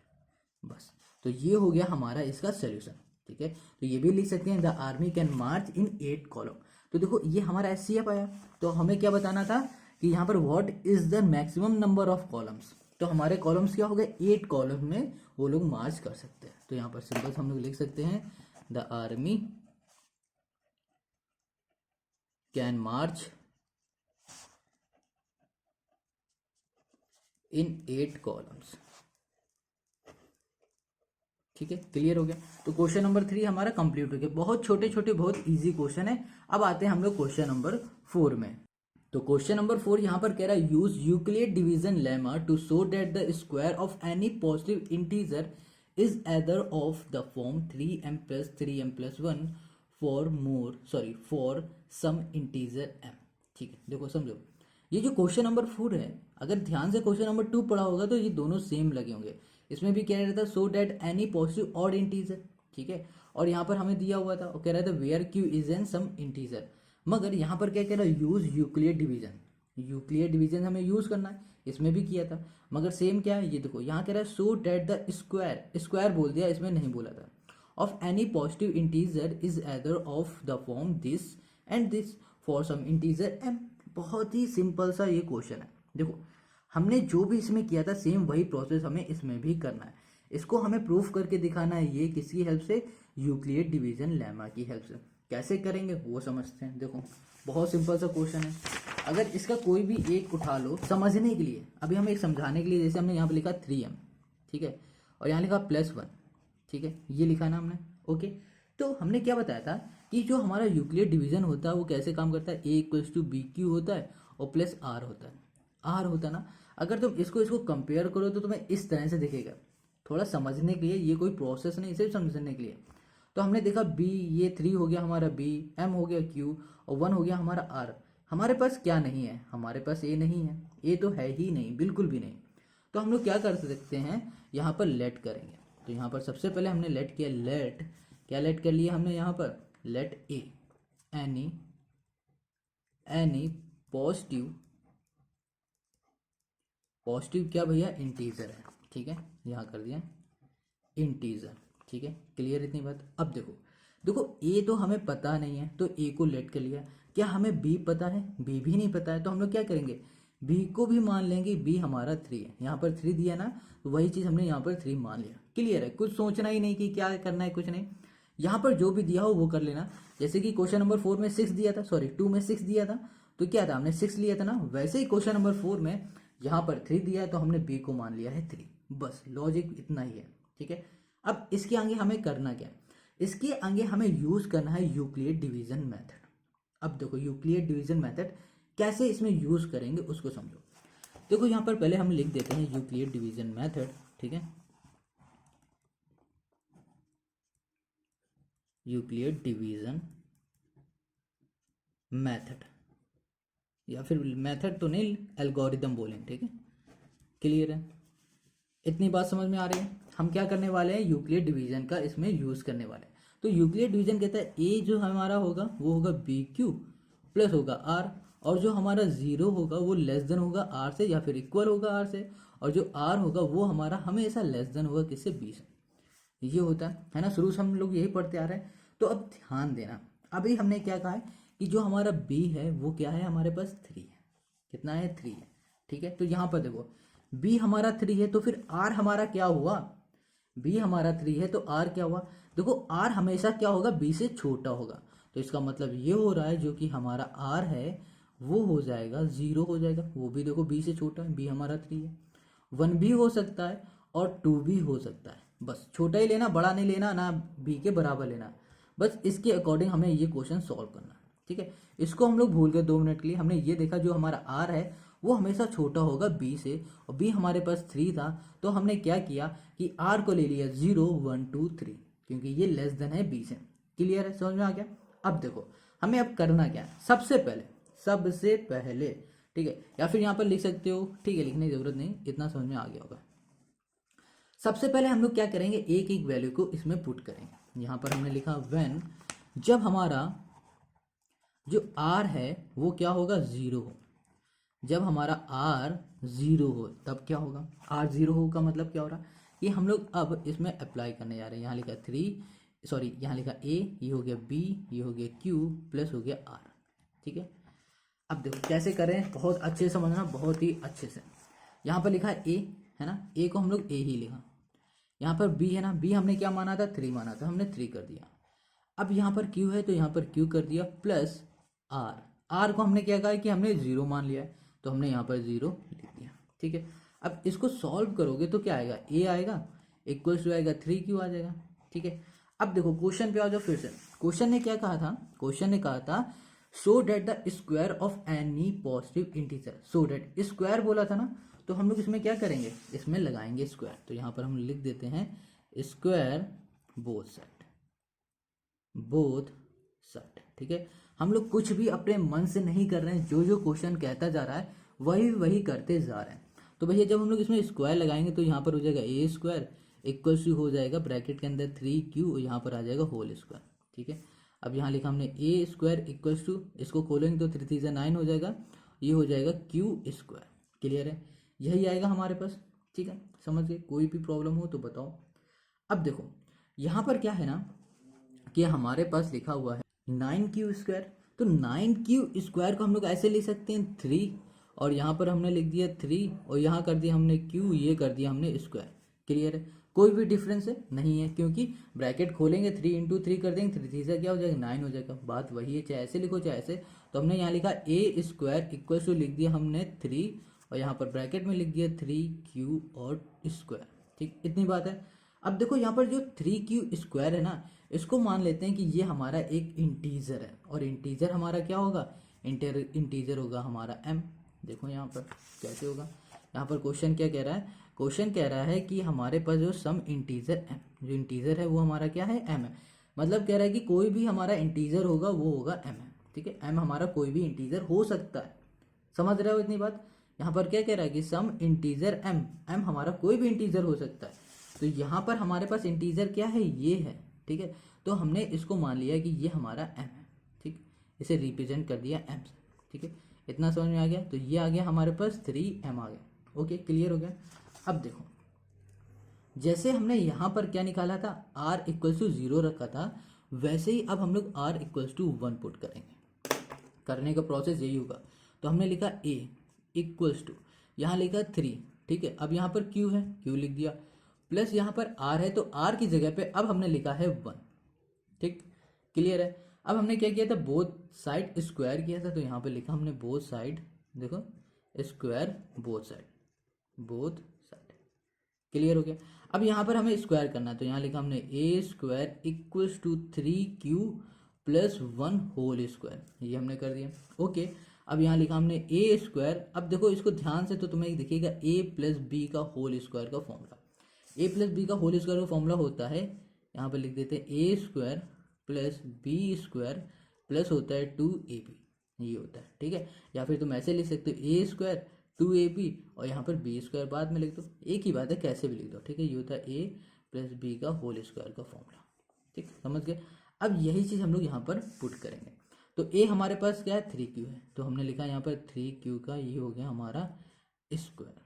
बस, तो ये हो गया हमारा इसका सोल्यूशन। ठीक है, तो ये भी लिख सकते हैं the army can March in 8 column. तो देखो ये हमारा HCF आया, तो हमें क्या बताना था कि यहाँ पर what is the maximum number of columns. तो हमारे कॉलम्स क्या हो गए, 8 कॉलम में वो लोग मार्च कर सकते हैं। तो यहाँ पर सिंपल हम लोग लिख सकते हैं the army can March in 8 columns. ठीक है, क्लियर हो गया। तो क्वेश्चन नंबर 3 हमारा कंप्लीट हो गया। बहुत छोटे छोटे बहुत इजी क्वेश्चन है। अब आते हैं हम लोग क्वेश्चन नंबर 4 में। तो क्वेश्चन नंबर 4 यहाँ पर कह रहा है use Euclid division lemma to show that the square of any positive integer is either of the form 3m + 3m + 1 for some integer m। ठीक है, देखो समझो, ये जो क्वेश्चन नंबर 4 है, अगर ध्यान से क्वेश्चन नंबर 2 पढ़ा होगा तो ये दोनों सेम लगे होंगे। इसमें भी कह रहा था so that any positive odd integer, ठीक है, और यहाँ पर हमें दिया हुआ था और कह रहा था where Q is an some integer. मगर यहाँ पर क्या कह रहा है, use Euclid division. Euclid division हमें यूज करना है, इसमें भी किया था। मगर सेम क्या है, ये देखो यहाँ कह रहा है so that the square, square बोल दिया, इसमें नहीं बोला था, of any positive integer is either of the form this and this for some integer m। बहुत ही सिंपल सा ये क्वेश्चन है। देखो हमने जो भी इसमें किया था सेम वही प्रोसेस हमें इसमें भी करना है। इसको हमें प्रूफ करके दिखाना है, ये किसकी हेल्प से, यूक्लियर डिवीजन लेमा की हेल्प से। कैसे करेंगे वो समझते हैं। देखो बहुत सिंपल सा क्वेश्चन है, अगर इसका कोई भी एक उठा लो समझने के लिए, अभी हम एक समझाने के लिए, जैसे हमने यहाँ पे लिखा 3m, ठीक है, और यहाँ लिखा +1, ठीक है, ये लिखा ना हमने, ओके। तो हमने क्या बताया था कि जो हमारा यूक्लियर डिवीजन होता है वो कैसे काम करता है, a=bq होता है और प्लस r होता है, r होता है ना। अगर तुम इसको कंपेयर करो तो तुम्हें इस तरह से दिखेगा, थोड़ा समझने के लिए, ये कोई प्रोसेस नहीं, सिर्फ समझने के लिए। तो हमने देखा b, ये 3 हो गया हमारा b, m हो गया q और 1 हो गया हमारा r। हमारे पास क्या नहीं है, हमारे पास a नहीं है, a तो है ही नहीं, बिल्कुल भी नहीं। तो हम लोग क्या कर सकते हैं, यहाँ पर लेट करेंगे। तो यहाँ पर सबसे पहले हमने लेट किया, लेट क्या लेट कर लिया हमने यहाँ पर, लेट a एनी पॉजिटिव क्या भैया, इंटीजर है, ठीक है, यहाँ कर दिया इंटीजर, ठीक है, क्लियर इतनी बात। अब देखो a तो हमें पता नहीं है तो a को लेट कर लिया। क्या हमें b पता है, b भी नहीं पता है, तो हम लोग क्या करेंगे, b को भी मान लेंगे, b हमारा 3 है, यहाँ पर 3 दिया ना, तो वही चीज़ हमने यहाँ पर 3 मान लिया। क्लियर है, कुछ सोचना ही नहीं कि क्या करना है, कुछ नहीं, यहाँ पर जो भी दिया हो वो कर लेना। जैसे कि क्वेश्चन नंबर 4 में 6 दिया था, सॉरी 2 में 6 दिया था, तो क्या था, हमने 6 लिया था ना। वैसे ही क्वेश्चन नंबर 4 में यहाँ पर 3 दिया है तो हमने b को मान लिया है 3, बस लॉजिक इतना ही है, ठीक है। अब इसके आगे हमें करना क्या है, इसके आगे हमें यूज करना है यूक्लियर डिवीजन मेथड। अब देखो यूक्लियर डिवीजन मेथड कैसे इसमें यूज करेंगे उसको समझो। देखो यहाँ पर पहले हम लिख देते हैं यूक्लियर डिवीजन मेथड, ठीक है, यूक्लियर डिवीजन मेथड, या फिर मेथड तो नहीं, एल्गोरिदम बोलें, ठीक है, क्लियर है, इतनी बात समझ में आ रही है। हम क्या करने वाले हैं, यूक्लियर डिवीजन का इसमें यूज करने वाले हैं। तो यूक्लियर डिवीजन कहता है ए जो हमारा होगा वो होगा बी क्यू प्लस होगा आर, और जो हमारा 0 होगा वो लेस देन होगा आर से या फिर इक्वल होगा आर से, और जो आर होगा वो हमारा हमेशा लेस देन होगा किससे, बी से। ये होता है ना, शुरू से हम लोग यही पढ़ते आ रहे हैं। तो अब ध्यान देना, अभी हमने क्या कहा है कि जो हमारा बी है वो क्या है, हमारे पास 3 है, कितना है, 3 है, ठीक है। तो यहाँ पर देखो बी हमारा 3 है तो फिर आर हमारा क्या हुआ, बी हमारा 3 है तो आर क्या हुआ, देखो आर हमेशा क्या होगा, बी से छोटा होगा। तो इसका मतलब ये हो रहा है जो कि हमारा आर है वो हो जाएगा 0 हो जाएगा, वो भी देखो बी से छोटा है, बी हमारा 3 है। 1 भी हो सकता है और 2 भी हो सकता है, बस छोटा ही लेना, बड़ा नहीं लेना ना, बी के बराबर लेना। बस इसके अकॉर्डिंग हमें ये क्वेश्चन सॉल्व करना, ठीक है। इसको हम लोग भूल गए 2 मिनट के लिए। हमने ये देखा जो हमारा आर है वो हमेशा छोटा होगा बी से, और बी हमारे पास 3 था, तो हमने क्या किया कि आर को ले लिया 0 1 2 3, क्योंकि ये लेस देन है बी से। क्लियर है, समझ में आ गया। अब देखो हमें अब करना क्या है, सबसे पहले, ठीक है, या फिर यहाँ पर लिख सकते हो, ठीक है, लिखने की जरूरत नहीं, इतना समझ में आ गया होगा। सबसे पहले हम लोग क्या करेंगे, एक एक वैल्यू को इसमें पुट करेंगे। यहाँ पर हमने लिखा व्हेन, जब हमारा जो r है वो क्या होगा, 0 हो, जब हमारा r 0 हो तब क्या होगा, r 0 हो का मतलब क्या हो रहा, ये हम लोग अब इसमें अप्लाई करने जा रहे हैं। यहाँ लिखा 3, सॉरी यहाँ लिखा a, ये हो गया b, ये हो गया q प्लस हो गया r, ठीक है। अब देखो कैसे करें, बहुत अच्छे से समझना, बहुत ही अच्छे से। यहाँ पर लिखा है a है ना, a को हम लोग a ही लिखा, यहाँ पर b है ना, b हमने क्या माना था, 3 माना था, हमने 3 कर दिया। अब यहाँ पर q है तो यहाँ पर q कर दिया प्लस r को हमने क्या कहा कि हमने 0 मान लिया है तो हमने यहाँ पर 0 लिख दिया, ठीक है। अब इसको सॉल्व करोगे तो क्या आएगा, a आएगा इक्वल्स टू आएगा 3q आ जाएगा, ठीक है। अब देखो क्वेश्चन पे आ जाओ फिर से। क्वेश्चन ने क्या कहा था, क्वेश्चन ने कहा था show that the square of any positive integer, show that square बोला था ना, तो हम लोग इसमें क्या करेंगे, इसमें लगाएंगे स्क्वायर। तो यहाँ पर हम लिख देते हैं स्क्वायर बोथ साइड, बोथ 60। ठीक है, हम लोग कुछ भी अपने मन से नहीं कर रहे हैं, जो जो क्वेश्चन कहता जा रहा है वही वही करते जा रहे हैं। तो भैया जब हम लोग इसमें स्क्वायर लगाएंगे तो यहाँ पर हो जाएगा ए स्क्वायर इक्वल टू हो जाएगा ब्रैकेट के अंदर 3q और यहाँ पर आ जाएगा होल स्क्वायर। ठीक है, अब यहाँ लिखा हमने ए स्क्वायर इक्वल टू, इसको खोलेंगे तो 3 3 9 हो जाएगा, ये हो जाएगा क्यू स्क्वायर। क्लियर है, यही आएगा हमारे पास। ठीक है, समझ गए, कोई भी प्रॉब्लम हो तो बताओ। अब देखो यहाँ पर क्या है ना कि हमारे पास लिखा हुआ है 9q²। तो 9q² को हम लोग ऐसे लिख सकते हैं 3, और यहाँ पर हमने लिख दिया 3 और यहाँ कर दिया हमने q, ये कर दिया हमने स्क्वायर। क्लियर है, कोई भी डिफरेंस है नहीं है, क्योंकि ब्रैकेट खोलेंगे 3 इंटू 3 कर देंगे, 3 3 से क्या हो जाएगा 9 हो जाएगा। बात वही है, चाहे ऐसे लिखो चाहे ऐसे। तो हमने यहाँ लिखा ए स्क्वायर इक्वल टू लिख दिया हमने 3 और यहाँ पर ब्रैकेट में लिख दिया 3q और स्क्वायर। ठीक, इतनी बात है। अब देखो यहाँ पर जो 3q² है ना, इसको मान लेते हैं कि ये हमारा एक इंटीजर है, और इंटीजर हमारा क्या होगा, इंटीजर होगा हमारा m। देखो यहाँ पर कैसे होगा, यहाँ पर क्वेश्चन क्या कह रहा है, क्वेश्चन कह रहा है कि हमारे पास जो सम इंटीजर m, जो इंटीजर है वो हमारा क्या है, m है। मतलब कह रहा है कि कोई भी हमारा इंटीजर होगा वो होगा m है। ठीक है, m हमारा कोई भी इंटीजर हो सकता है, समझ रहे हो इतनी बात। यहाँ पर क्या कह रहा है कि सम इंटीजर m हमारा कोई भी इंटीजर हो सकता है। तो यहाँ पर हमारे पास इंटीजर क्या है, ये है। ठीक है, तो हमने इसको मान लिया कि ये हमारा m है। ठीक, इसे रिप्रेजेंट कर दिया m से। ठीक है, इतना समझ में आ गया। तो ये आ गया हमारे पास 3m आ गया। ओके, क्लियर हो गया। अब देखो जैसे हमने यहाँ पर क्या निकाला था, r इक्वल्स टू 0 रखा था, वैसे ही अब हम लोग r इक्वल्स टू 1 पुट करेंगे। करने का प्रोसेस यही होगा। तो हमने लिखा a इक्वल्स टू, यहाँ लिखा 3। ठीक है, अब यहाँ पर q है, q लिख दिया, प्लस यहाँ पर r है, तो r की जगह पे अब हमने लिखा है 1। ठीक, क्लियर है। अब हमने क्या किया था, बोथ साइड स्क्वायर किया था, तो यहाँ पे लिखा हमने बोथ साइड, देखो square both side, both side. Clear हो गया। अब यहाँ पर हमें स्क्वायर करना है, तो यहाँ लिखा हमने a square equals to 3q plus 1 whole square, ये हमने कर दिया। ओके, अब यहाँ लिखा हमने ए स्क्वायर। अब देखो इसको ध्यान से, तो तुम्हें दिखेगा a प्लस बी का होल स्क्वायर का फॉर्मूला। ए प्लस बी का होल स्क्वायर का फॉर्मूला होता है, यहाँ पर लिख देते हैं a square plus b square plus होता है 2ab, ये होता है। ठीक है, या फिर तुम ऐसे लिख सकते हो ए स्क्वायर 2ab और यहाँ पर बी स्क्वायर बाद में लिख दो, एक ही बात है, कैसे भी लिख दो। ठीक है, ये होता है ए प्लस बी का होल स्क्वायर का फॉर्मूला। ठीक, समझ गए। अब यही चीज़ हम लोग यहाँ पर पुट करेंगे। तो ए हमारे पास क्या है, 3q है, तो हमने लिखा यहाँ पर 3q का ये हो गया हमारा स्क्वायर।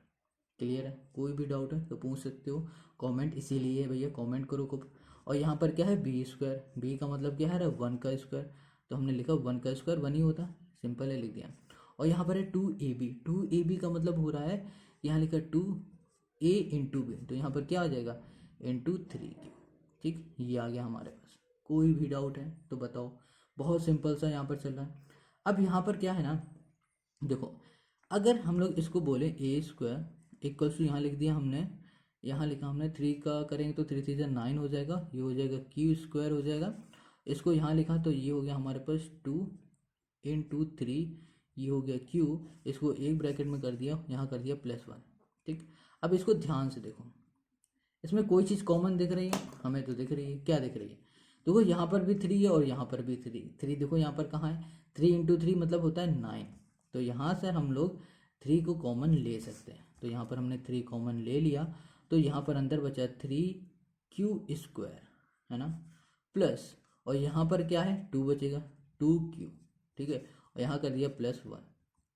क्लियर है, कोई भी डाउट है तो पूछ सकते हो, कमेंट इसीलिए भैया कमेंट करो को। और यहाँ पर क्या है बी स्क्वायर, बी का मतलब क्या है 1 का स्क्वायर, तो हमने लिखा 1 का स्क्वायर 1 ही होता, सिंपल है, लिख दिया। और यहाँ पर है 2ab, 2ab का मतलब हो रहा है, यहाँ लिखा 2a इंटू बी, तो यहाँ पर क्या आ जाएगा इंटू 3q। ठीक, ये आ गया हमारे पास। कोई भी डाउट है तो बताओ, बहुत सिंपल सा यहाँ पर चल रहा है। अब यहाँ पर क्या है ना, देखो अगर हम लोग इसको बोले ए स्क्वायर इक्वल्स टू, यहाँ लिख दिया हमने, यहाँ लिखा हमने 3 का करेंगे तो 3 3 9 हो जाएगा, ये हो जाएगा क्यू स्क्वायर हो जाएगा। इसको यहाँ लिखा तो ये हो गया हमारे पास 2 इंटू 3, ये हो गया क्यू, इसको एक ब्रैकेट में कर दिया, यहाँ कर दिया +1। ठीक, अब इसको ध्यान से देखो, इसमें कोई चीज़ कॉमन दिख रही है, हमें तो दिख रही है, क्या दिख रही है, देखो यहाँ पर भी 3 है और यहाँ पर भी 3 देखो यहाँ पर कहाँ है, 3 इंटू 3 मतलब होता है 9, तो यहाँ से हम लोग 3 को कॉमन ले सकते हैं। तो यहाँ पर हमने 3 कॉमन ले लिया, तो यहाँ पर अंदर बचा 3q स्क्वायर, है ना, प्लस, और यहाँ पर क्या है 2 बचेगा 2q। ठीक है, और यहाँ कर दिया +1।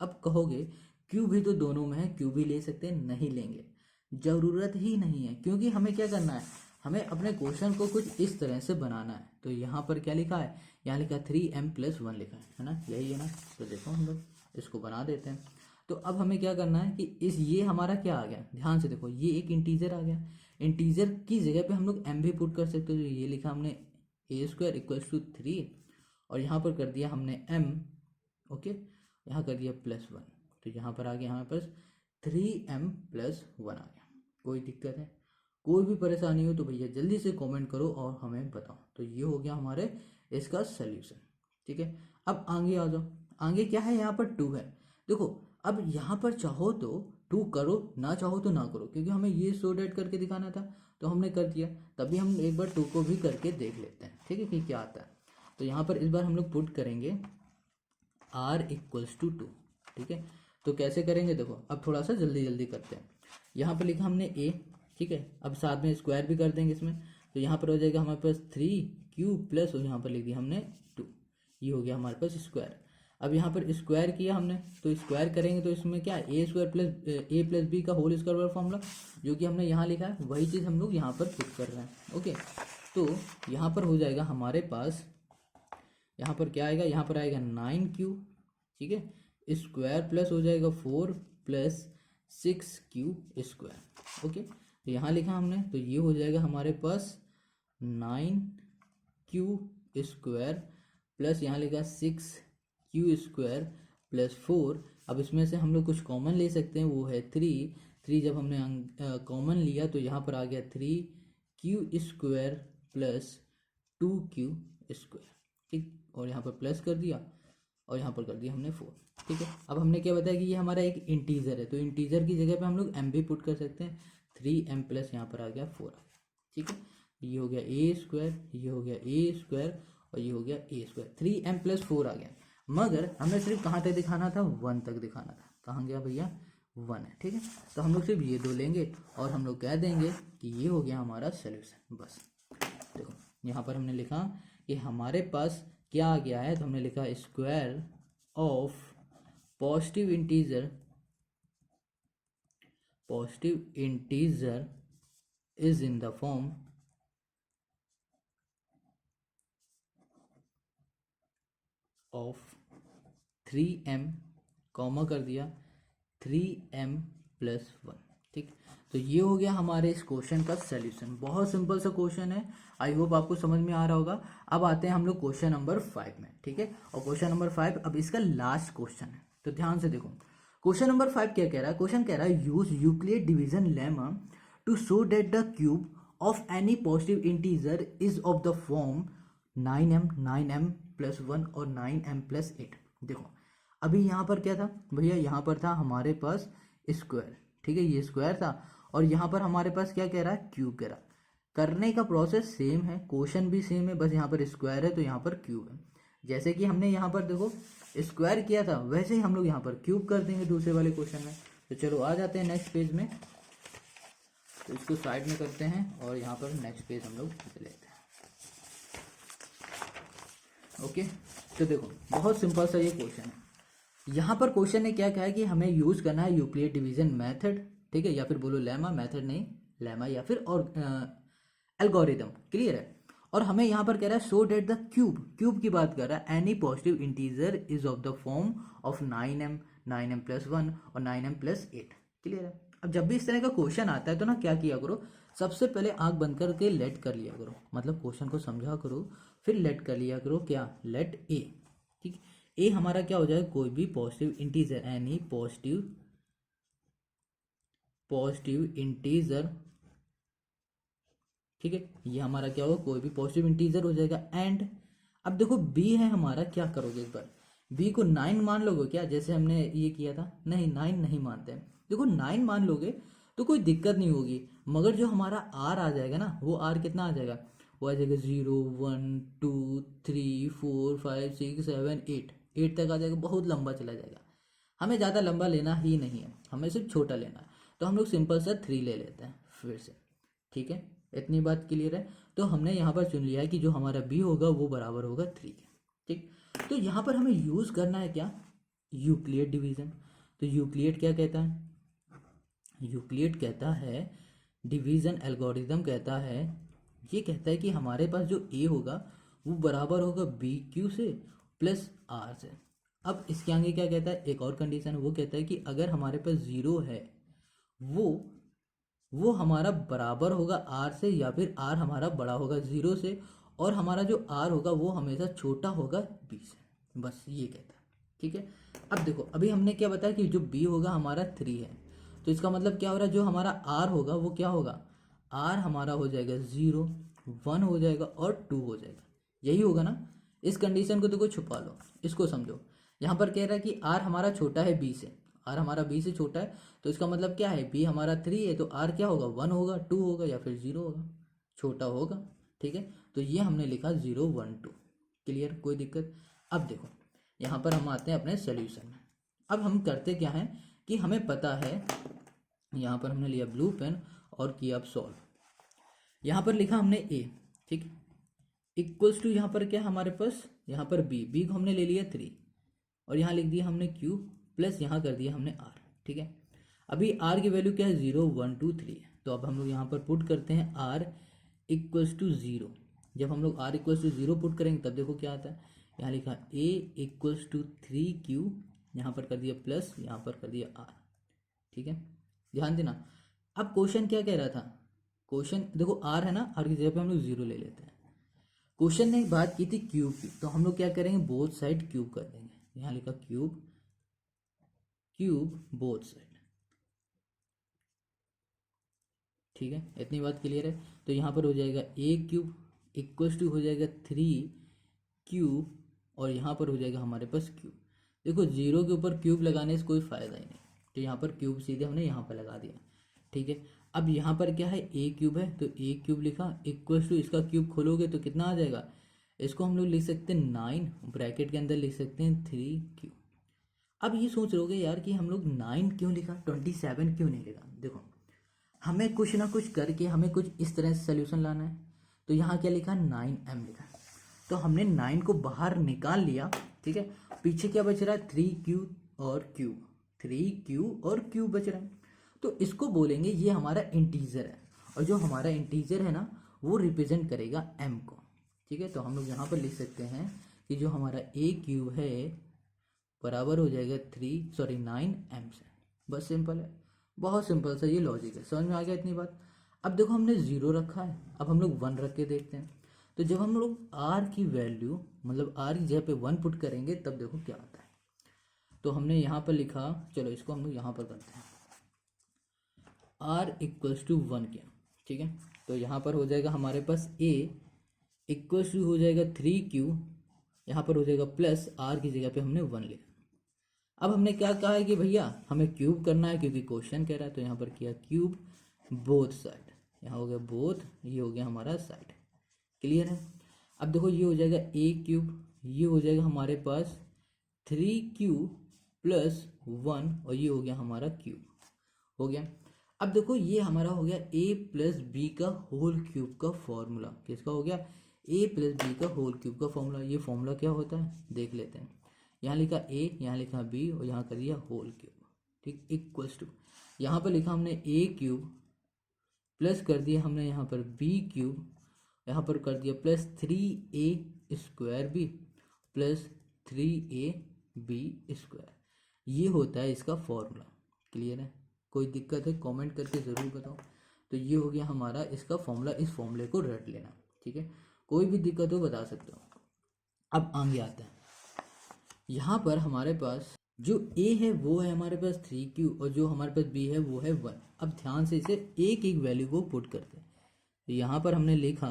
अब कहोगे q भी तो दोनों में है, q भी ले सकते हैं, नहीं लेंगे, ज़रूरत ही नहीं है, क्योंकि हमें क्या करना है, हमें अपने क्वेश्चन को कुछ इस तरह से बनाना है। तो यहाँ पर क्या लिखा है, यहाँ लिखा 3m + 1 लिखा है ना, यही है ना। तो देखो हम लोग इसको बना देते हैं। तो अब हमें क्या करना है कि इस, ये हमारा क्या आ गया, ध्यान से देखो, ये एक इंटीजर आ गया, इंटीजर की जगह पे हम लोग m भी पुट कर सकते हो। ये लिखा हमने ए स्क्वायर इक्वल्स टू 3 और यहाँ पर कर दिया हमने m, ओके, यहाँ कर दिया +1, तो यहाँ पर आ गया हमारे पास 3m + 1 आ गया। कोई दिक्कत है, कोई भी परेशानी हो तो भैया जल्दी से कमेंट करो और हमें बताओ। तो ये हो गया हमारे इसका सल्यूशन। ठीक है, अब आगे आ जाओ, आगे क्या है, यहाँ पर 2 है। देखो अब यहाँ पर चाहो तो 2 करो, ना चाहो तो ना करो, क्योंकि हमें ये सॉर्ट करके दिखाना था तो हमने कर दिया। तभी हम एक बार 2 को भी करके देख लेते हैं, ठीक है, कि क्या आता है। तो यहाँ पर इस बार हम लोग पुट करेंगे r इक्वल्स टू 2। ठीक है, तो कैसे करेंगे देखो, अब थोड़ा सा जल्दी जल्दी करते हैं। यहाँ पर लिखा हमने a, ठीक है, अब साथ में स्क्वायर भी कर देंगे इसमें, तो यहाँ पर हो जाएगा हमारे पास 3q प्लस, और यहाँ पर लिख दिया हमने 2, ये हो गया हमारे पास स्क्वायर। अब यहाँ पर स्क्वायर किया हमने, तो स्क्वायर करेंगे तो इसमें क्या ए स्क्वायर प्लस ए प्लस बी का होल स्क्वायर वाला फॉर्मूला जो कि हमने यहाँ लिखा है, वही चीज़ हम लोग यहाँ पर पुट कर रहे हैं। ओके, तो यहाँ पर हो जाएगा हमारे पास, यहाँ पर क्या आएगा, यहाँ पर आएगा 9q, ठीक है, स्क्वायर प्लस हो जाएगा 4 प्लस 6q स्क्वायर। ओके, तो यहाँ लिखा हमने, तो ये हो जाएगा हमारे पास 9q स्क्वायर प्लस यहाँ लिखा 6q स्क्वायर प्लस 4। अब इसमें से हम लोग कुछ कॉमन ले सकते हैं, वो है 3 जब हमने कॉमन लिया तो यहाँ पर आ गया 3q square plus 2q square. ठीक, और यहाँ पर प्लस कर दिया और यहाँ पर कर दिया हमने 4। ठीक है, अब हमने क्या बताया कि ये हमारा एक इंटीजर है, तो इंटीजर की जगह पे हम लोग m भी पुट कर सकते हैं, 3m प्लस यहाँ पर आ गया 4। ठीक है, ये हो गया a स्क्वायर, ये हो गया a स्क्वायर और ये हो गया a स्क्वायर, 3m प्लस 4 आ गया। मगर हमें सिर्फ कहाँ तक दिखाना था, 1 तक दिखाना था। कहाँ गया भैया, 1 है। ठीक है, तो हम लोग सिर्फ ये दो लेंगे और हम लोग कह देंगे कि ये हो गया हमारा सोल्यूशन। बस देखो, यहाँ पर हमने लिखा कि हमारे पास क्या आ गया है, तो हमने लिखा square of positive integer is in the form of 3m, comma कर दिया 3m प्लस 1। ठीक, तो ये हो गया हमारे इस क्वेश्चन का सॉल्यूशन। बहुत सिंपल सा क्वेश्चन है, आई होप आपको समझ में आ रहा होगा। अब आते हैं हम लोग क्वेश्चन नंबर 5 में। ठीक है, और क्वेश्चन नंबर 5 अब इसका लास्ट क्वेश्चन है, तो ध्यान से देखो। क्वेश्चन नंबर 5 क्या कह रहा है, क्वेश्चन कह रहा है use Euclid division lemma to show that the cube of any positive integer is of the form 9m plus 1 और 9m प्लस 8। देखो अभी यहाँ पर क्या था भैया, यहाँ पर था हमारे पास स्क्वायर। ठीक है, ये स्क्वायर था और यहाँ पर हमारे पास क्या कह रहा है, क्यूब कह रहा। करने का प्रोसेस सेम है, क्वेश्चन भी सेम है, बस यहाँ पर स्क्वायर है तो यहाँ पर क्यूब है। जैसे कि हमने यहाँ पर देखो स्क्वायर किया था, वैसे ही हम लोग यहाँ पर क्यूब कर देंगे दूसरे वाले क्वेश्चन में। तो चलो आ जाते हैं नेक्स्ट पेज में, तो इसको साइड में करते हैं और यहाँ पर नेक्स्ट पेज हम लोग लेते हैं। ओके, तो देखो बहुत सिंपल सा ये क्वेश्चन है। यहाँ पर क्वेश्चन ने क्या कहा है कि हमें यूज करना है यूक्लिड डिवीजन मेथड। ठीक है, या फिर बोलो लेमा, मेथड नहीं लेमा, या फिर और एल्गोरिदम। क्लियर है, और हमें यहाँ पर कह रहा है सो डेट द क्यूब की बात कर रहा है, any positive integer is of the form of 9m plus 1 और 9m प्लस 8। क्लियर है, अब जब भी इस तरह का क्वेश्चन आता है तो ना क्या किया करो, सबसे पहले आंख बंद करके लेट कर लिया करो, मतलब क्वेश्चन को समझा करो, फिर लेट कर लिया करो, क्या, लेट ए। ठीक, ए हमारा क्या हो जाएगा, कोई भी positive integer, any positive integer. ठीक है, ये हमारा क्या होगा, कोई भी पॉजिटिव इंटीजर हो जाएगा। एंड अब देखो बी है हमारा, क्या करोगे इस बार, बी को 9 मान लोगे क्या, जैसे हमने ये किया था, नहीं 9 नहीं मानते हैं। देखो 9 मान लोगे तो कोई दिक्कत नहीं होगी, मगर जो हमारा आर आ जाएगा ना, वो आर कितना आ जाएगा, वो आ जाएगा 0 1 2 3 4 5 6 7 8 तक आ जाएगा, बहुत लंबा चला जाएगा। हमें ज़्यादा लंबा लेना ही नहीं है, हमें सिर्फ छोटा लेना है, तो हम लोग सिंपल सा 3 ले लेते हैं फिर से। ठीक है, इतनी बात क्लियर है। तो हमने यहाँ पर चुन लिया है कि जो हमारा बी होगा वो बराबर होगा 3 के। ठीक, तो यहाँ पर हमें यूज़ करना है क्या, यूक्लिड डिवीजन। तो यूक्लिड क्या कहता है, यूक्लिड कहता है डिवीजन एल्गोरिदम कहता है, ये कहता है कि हमारे पास जो ए होगा वो बराबर होगा बी क्यू से प्लस आर से। अब इसके आगे क्या कहता है, एक और कंडीशन, वो कहता है कि अगर हमारे पास 0 है वो हमारा बराबर होगा आर से, या फिर आर हमारा बड़ा होगा 0 से, और हमारा जो आर होगा वो हमेशा छोटा होगा बी से। बस ये कहता है। ठीक है, अब देखो अभी हमने क्या बताया कि जो बी होगा हमारा 3 है, तो इसका मतलब क्या हो रहा है, जो हमारा आर होगा वो क्या होगा, आर हमारा हो जाएगा 0 1 हो जाएगा और 2 हो जाएगा, यही होगा ना। इस कंडीशन को देखो छुपा लो, इसको समझो। यहाँ पर कह रहा है कि आर हमारा छोटा है बी से, आर हमारा बी से छोटा है, तो इसका मतलब क्या है, बी हमारा 3 है, तो आर क्या होगा, 1 होगा 2 होगा या फिर 0 होगा, छोटा होगा। ठीक है, तो ये हमने लिखा 0 1 2। क्लियर, कोई दिक्कत। अब देखो यहाँ पर हम आते हैं अपने सोल्यूशन में। अब हम करते क्या है कि हमें पता है, यहाँ पर हमने लिया ब्लू पेन और किया अब सॉल्व। यहाँ पर लिखा हमने ए, ठीक, इक्वल्स टू यहाँ पर क्या हमारे पास, यहाँ पर बी को हमने ले लिया 3 और यहाँ लिख दिया हमने क्यू प्लस यहाँ कर दिया हमने आर, ठीक है। अभी आर की वैल्यू क्या है 0 1 2 3 है, तो अब हम लोग यहाँ पर पुट करते हैं आर इक्वल्स टू 0। जब हम लोग आर इक्वल्स टू 0 पुट करेंगे तब देखो क्या आता है, यहाँ लिखा ए इक्वल्स टू 3Q, यहाँ पर कर दिया प्लस, यहाँ पर कर दिया आर, ठीक है, ध्यान देना। अब क्वेश्चन क्या कह रहा था, क्वेश्चन देखो आर है ना, आर की जगह पे हम लोग 0 ले लेते हैं। क्वेश्चन ने बात की थी क्यूब की, तो हम लोग क्या करेंगे, बोथ साइड क्यूब कर देंगे। यहाँ लिखा क्यूब बोथ साइड, ठीक है, इतनी बात क्लियर है। तो यहाँ पर हो जाएगा ए क्यूब इक्वल्स टू हो जाएगा 3Q और यहाँ पर हो जाएगा हमारे पास क्यूब। देखो 0 के ऊपर क्यूब लगाने से कोई फ़ायदा ही नहीं, तो यहाँ पर क्यूब सीधे हमने यहाँ पर लगा दिया, ठीक है। अब यहाँ पर क्या है, ए क्यूब है, तो ए क्यूब लिखा इक्वल्स टू, इसका क्यूब खोलोगे तो कितना आ जाएगा, इसको हम लोग लिख सकते हैं 9, ब्रैकेट के अंदर लिख सकते हैं 3Q। अब ये सोच रहोगे यार कि हम लोग 9 क्यों लिखा, 27 क्यों नहीं लिखा। देखो हमें कुछ ना कुछ करके हमें कुछ इस तरह से सोल्यूशन लाना है, तो यहाँ क्या लिखा 9M लिखा, तो हमने 9 को बाहर निकाल लिया, ठीक है। पीछे क्या बच रहा है 3Q और Q, 3Q और Q बच रहा है, तो इसको बोलेंगे ये हमारा इंटीजर है, और जो हमारा इंटीजर है ना वो रिप्रेजेंट करेगा M को, ठीक है। तो हम लोग यहाँ पर लिख सकते हैं कि जो हमारा ए क्यूब है बराबर हो जाएगा 9M से, बस सिंपल है, बहुत सिंपल सा ये लॉजिक है, समझ में आ गया इतनी बात। अब देखो हमने 0 रखा है, अब हम लोग 1 रख के देखते हैं। तो जब हम लोग r की वैल्यू मतलब r की जगह पे 1 पुट करेंगे तब देखो क्या आता है। तो हमने यहाँ पर लिखा, चलो इसको हम लोग यहाँ पर करते हैं, r इक्वल्स टू 1 किया, ठीक है। तो यहाँ पर हो जाएगा हमारे पास a इक्वल्स टू हो जाएगा 3Q, यहाँ पर हो जाएगा प्लस r की जगह पे हमने 1 लिखा। अब हमने क्या कहा है कि भैया हमें क्यूब करना है क्योंकि क्वेश्चन कह रहा है, तो यहाँ पर किया क्यूब बोथ साइड, यहाँ हो गया बोथ, ये हो गया हमारा साइड, क्लियर है। अब देखो ये हो जाएगा ए क्यूब, ये हो जाएगा हमारे पास 3Q प्लस 1 और ये हो गया हमारा क्यूब, हो गया। अब देखो ये हमारा हो गया a प्लस बी का होल क्यूब का फॉर्मूला, किसका हो गया, a प्लस बी का होल क्यूब का फॉर्मूला। ये फॉर्मूला क्या होता है देख लेते हैं, यहाँ लिखा a, यहाँ लिखा b और यहाँ कर दिया होल क्यूब, ठीक, इक्वल्स टू, यहाँ पर लिखा हमने a क्यूब प्लस कर दिया हमने यहाँ पर b क्यूब, यहाँ पर कर दिया plus 3a square B plus 3ab square, ये होता है इसका फॉर्मूला, क्लियर है, कोई दिक्कत है कमेंट करके ज़रूर बताओ। तो ये हो गया हमारा इसका फॉर्मूला, इस फॉर्मूले को रट लेना, ठीक है, कोई भी दिक्कत हो बता सकते हो। अब आगे आते हैं, यहाँ पर हमारे पास जो a है वो है हमारे पास 3Q और जो हमारे पास b है वो है 1। अब ध्यान से इसे एक एक वैल्यू को पुट करते हैं, तो यहाँ पर हमने लिखा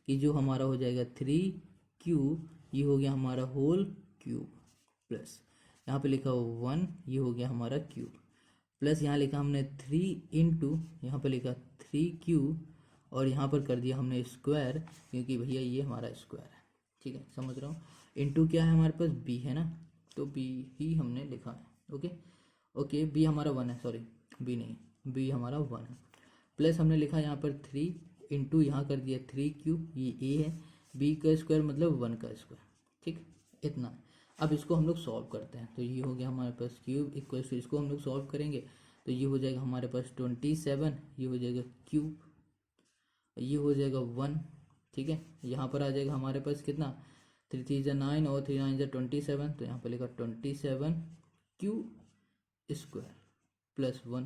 कि जो हमारा हो जाएगा 3Q, ये हो गया हमारा होल क्यूब, प्लस यहाँ पे लिखा 1, ये हो गया हमारा क्यूब, प्लस यहाँ लिखा हमने 3 इंटू, यहाँ पर लिखा 3Q और यहाँ पर कर दिया हमने स्क्वायर, क्योंकि भैया ये हमारा स्क्वायर है, ठीक है, समझ रहा हूँ। इंटू क्या है हमारे पास b है ना, तो b ही हमने लिखा है, ओके b हमारा 1 है, सॉरी b नहीं, b हमारा 1 है, प्लस हमने लिखा यहाँ पर 3 इंटू यहाँ कर दिया 3Q, ये a है, b का स्क्वायर मतलब 1 का स्क्वायर, ठीक, इतना। अब इसको हम लोग सॉल्व करते हैं, तो ये हो गया हमारे पास क्यूब इक्वल टू, इसको हम लोग सॉल्व करेंगे तो ये हो जाएगा हमारे पास 27, ये हो जाएगा क्यूब, ये हो जाएगा 1, ठीक है। यहाँ पर आ जाएगा हमारे पास कितना, 3 3 जा 9 और 3 9 जा 27, तो यहाँ पर लिखा 27Q square plus 1,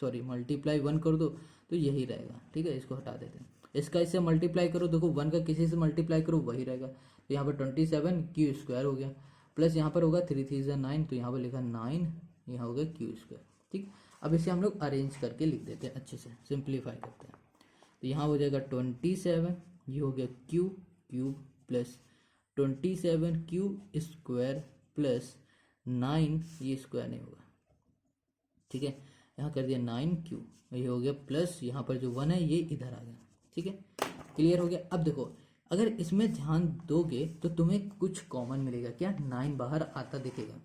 sorry multiply 1 कर दो तो यही रहेगा, ठीक है, इसको हटा देते हैं, इसका इससे मल्टीप्लाई करो, देखो 1 का किसी से मल्टीप्लाई करो वही रहेगा, तो यहाँ पर 27Q स्क्वायर हो गया, प्लस यहाँ पर होगा 3 3 जा 9, तो यहाँ पर लिखा 9, यहाँ होगा Q स्क्वायर, ठीक। अब इसे हम लोग अरेंज करके लिख देते हैं, अच्छे से सिंप्लीफाई करते हैं, तो यहाँ हो जाएगा 27, ये हो गया cube plus 27Q square plus 9, ये स्क्वायर नहीं होगा, ठीक है, यहाँ कर दिया 9Q, ये हो गया प्लस यहाँ पर जो 1 है ये इधर आ गया, ठीक है, क्लियर हो गया। अब देखो अगर इसमें ध्यान दोगे तो तुम्हें कुछ कॉमन मिलेगा, क्या 9 बाहर आता दिखेगा,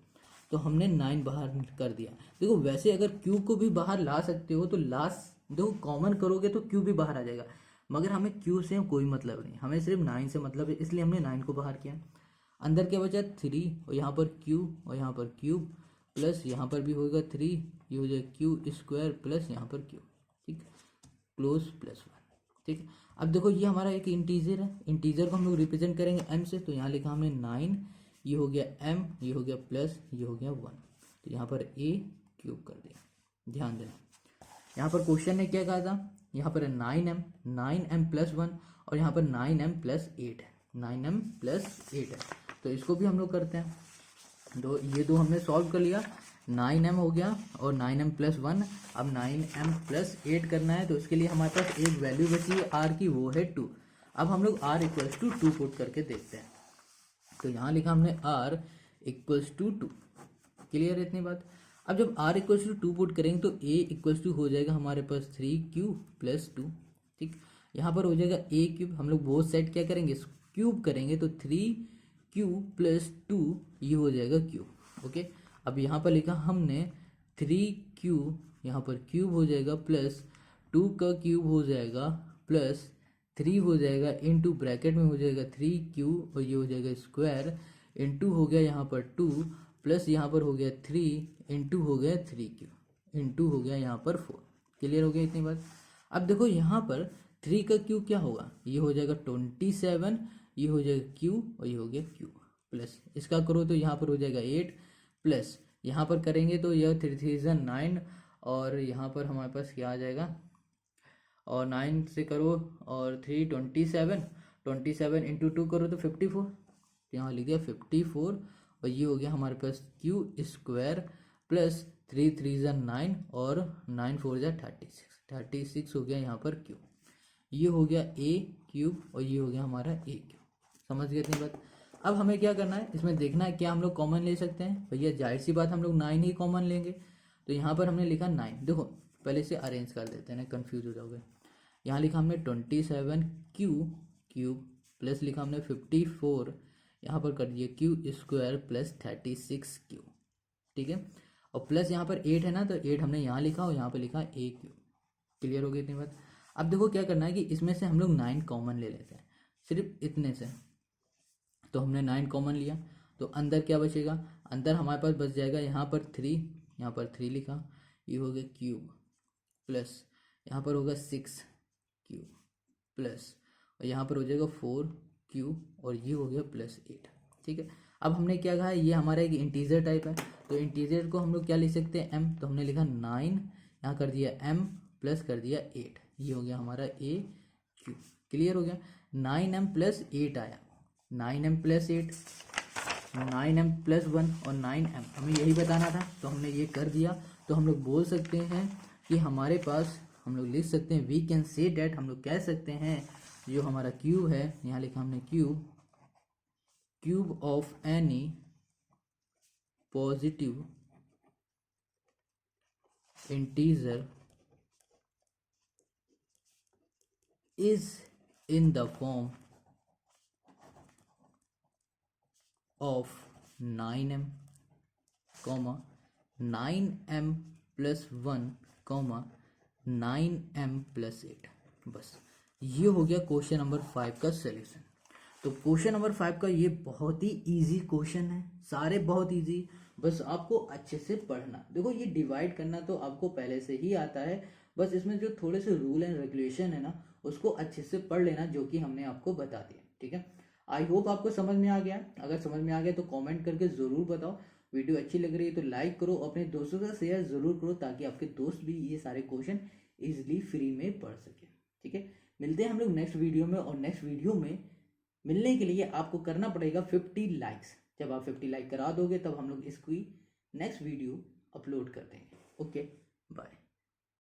तो हमने 9 बाहर कर दिया। देखो वैसे अगर क्यू को भी बाहर ला सकते हो तो देखो कॉमन करोगे तो क्यू भी बाहर आ जाएगा, मगर हमें क्यू से कोई मतलब नहीं, हमें सिर्फ 9 से मतलब है, इसलिए हमने 9 को बाहर किया। अंदर क्या बचा 3 और यहाँ पर क्यू और यहाँ पर क्यूब प्लस यहाँ पर भी होगा 3, ये हो जाएगा क्यू स्क्वायर प्लस यहाँ पर क्यू, ठीक, क्लोज प्लस 1, ठीक। अब देखो ये हमारा एक इंटीजर है, इंटीजर को हम लोग रिप्रेजेंट करेंगे m से, तो यहाँ लिखा हमने 9, ये हो गया m, ये हो गया प्लस, ये हो गया 1, तो यहाँ पर a क्यूब कर दिया। ध्यान देना यहाँ पर क्वेश्चन ने क्या कहा था, यहाँ पर 9m प्लस 1 और यहाँ पर 9m प्लस 8 है, 9m प्लस 8 है, तो इसको भी हम लोग करते हैं। तो ये दो हमने सॉल्व कर लिया, 9m हो गया और 9m प्लस 1, अब 9m प्लस 8 करना है, तो इसके लिए हमारे पास एक वैल्यू बची है r की, वो है 2। अब हम लोग r इक्वल्स टू 2 पुट करके देखते हैं, तो यहाँ लिखा हमने r इक्वल्स टू 2, क्लियर है इतनी बात। अब जब r इक्वल्स टू 2 पुट करेंगे तो a इक्वल्स टू हो जाएगा हमारे पास 3q प्लस 2, ठीक, यहाँ पर हो जाएगा a क्यूब, हम लोग बोथ साइड क्या करेंगे क्यूब करेंगे, तो 3q प्लस 2 ये हो जाएगा क्यूब, ओके। अब यहाँ पर लिखा हमने 3q, यहाँ पर क्यूब हो जाएगा प्लस 2 का क्यूब हो जाएगा प्लस 3 हो जाएगा, इनटू ब्रैकेट में हो जाएगा 3q और ये हो जाएगा स्क्वायर, इनटू हो गया यहाँ पर 2 प्लस यहाँ पर हो गया 3 इनटू हो गया 3q इनटू हो गया यहाँ पर 4, क्लियर हो गया इतनी बात। अब देखो यहाँ पर 3 का क्यू क्या होगा, ये हो जाएगा 27, ये हो जाएगा q और ये हो गया q प्लस इसका करो तो यहाँ पर हो जाएगा 8 प्लस यहाँ पर करेंगे तो यह 3 3 9 और यहाँ पर हमारे पास क्या आ जाएगा, और 9 से करो और 3 27 इंटू 2 करो तो 54, यहाँ लिख दिया 54 और ये हो गया हमारे पास क्यू स्क्वायर प्लस 3 3 9 और 9 4 36 हो गया यहाँ पर क्यू, ये हो गया a क्यूब और ये हो गया हमारा a क्यूब, समझ गए इतनी बात। अब हमें क्या करना है, इसमें देखना है क्या हम लोग कॉमन ले सकते हैं, भैया जाहिर सी बात हम लोग 9 ही कॉमन लेंगे, तो यहाँ पर हमने लिखा 9, देखो पहले से अरेंज कर देते हैं ना, कन्फ्यूज हो जाओगे। यहाँ लिखा हमने 27 क्यूब प्लस लिखा हमने 54, यहाँ पर कर दिए क्यू स्क्वायर प्लस 36 क्यू, ठीक है, और प्लस यहाँ पर 8 है ना, तो 8 हमने यहाँ लिखा और यहाँ पर लिखा a क्यूब, क्लियर हो गई इतनी बात। अब देखो क्या करना है कि इसमें से हम लोग 9 कॉमन ले लेते हैं, सिर्फ इतने से, तो हमने 9 कॉमन लिया, तो अंदर क्या बचेगा, अंदर हमारे पास बच जाएगा यहाँ पर 3, यहाँ पर 3 लिखा, ये हो गया क्यूब प्लस यहाँ पर होगा 6 क्यूब प्लस और यहाँ पर हो जाएगा 4 क्यूब और ये हो गया प्लस 8, ठीक है। अब हमने क्या कहा, ये हमारा एक इंटीजर टाइप है, तो इंटीजर को हम लोग क्या लिख सकते हैं m, तो हमने लिखा 9, यहाँ कर दिया m प्लस कर दिया 8, ये हो गया हमारा a क्यूब, क्लियर हो गया। 9m प्लस 8 आया, 9m प्लस 8, 9m प्लस 1 और 9m, हमें यही बताना था, तो हमने ये कर दिया। तो हम लोग बोल सकते हैं कि हमारे पास, हम लोग लिख सकते हैं वी कैन से डैट, हम लोग कह सकते हैं जो हमारा क्यूब है, यहाँ लिखा हमने cube of any positive integer is in the form of 9m, 9m plus 1, 9m plus 8, बस ये हो गया क्वेश्चन नंबर 5 का सलूशन। तो क्वेश्चन नंबर 5 का ये बहुत ही इजी क्वेश्चन है, सारे बहुत इजी, बस आपको अच्छे से पढ़ना। देखो ये डिवाइड करना तो आपको पहले से ही आता है, बस इसमें जो थोड़े से रूल एंड रेगुलेशन है ना, उसको अच्छे से पढ़ लेना, जो कि हमने आपको बता दिया, ठीक है। आई होप आपको समझ में आ गया, अगर समझ में आ गया तो कमेंट करके ज़रूर बताओ। वीडियो अच्छी लग रही है तो लाइक करो, अपने दोस्तों का शेयर ज़रूर करो, ताकि आपके दोस्त भी ये सारे क्वेश्चन ईजिली फ्री में पढ़ सके, ठीक है। मिलते हैं हम लोग नेक्स्ट वीडियो में, और नेक्स्ट वीडियो में मिलने के लिए आपको करना पड़ेगा 50 लाइक्स। जब आप 50 लाइक करा दोगे तब हम लोग इसकी नेक्स्ट वीडियो अपलोड कर देंगे। Okay, bye.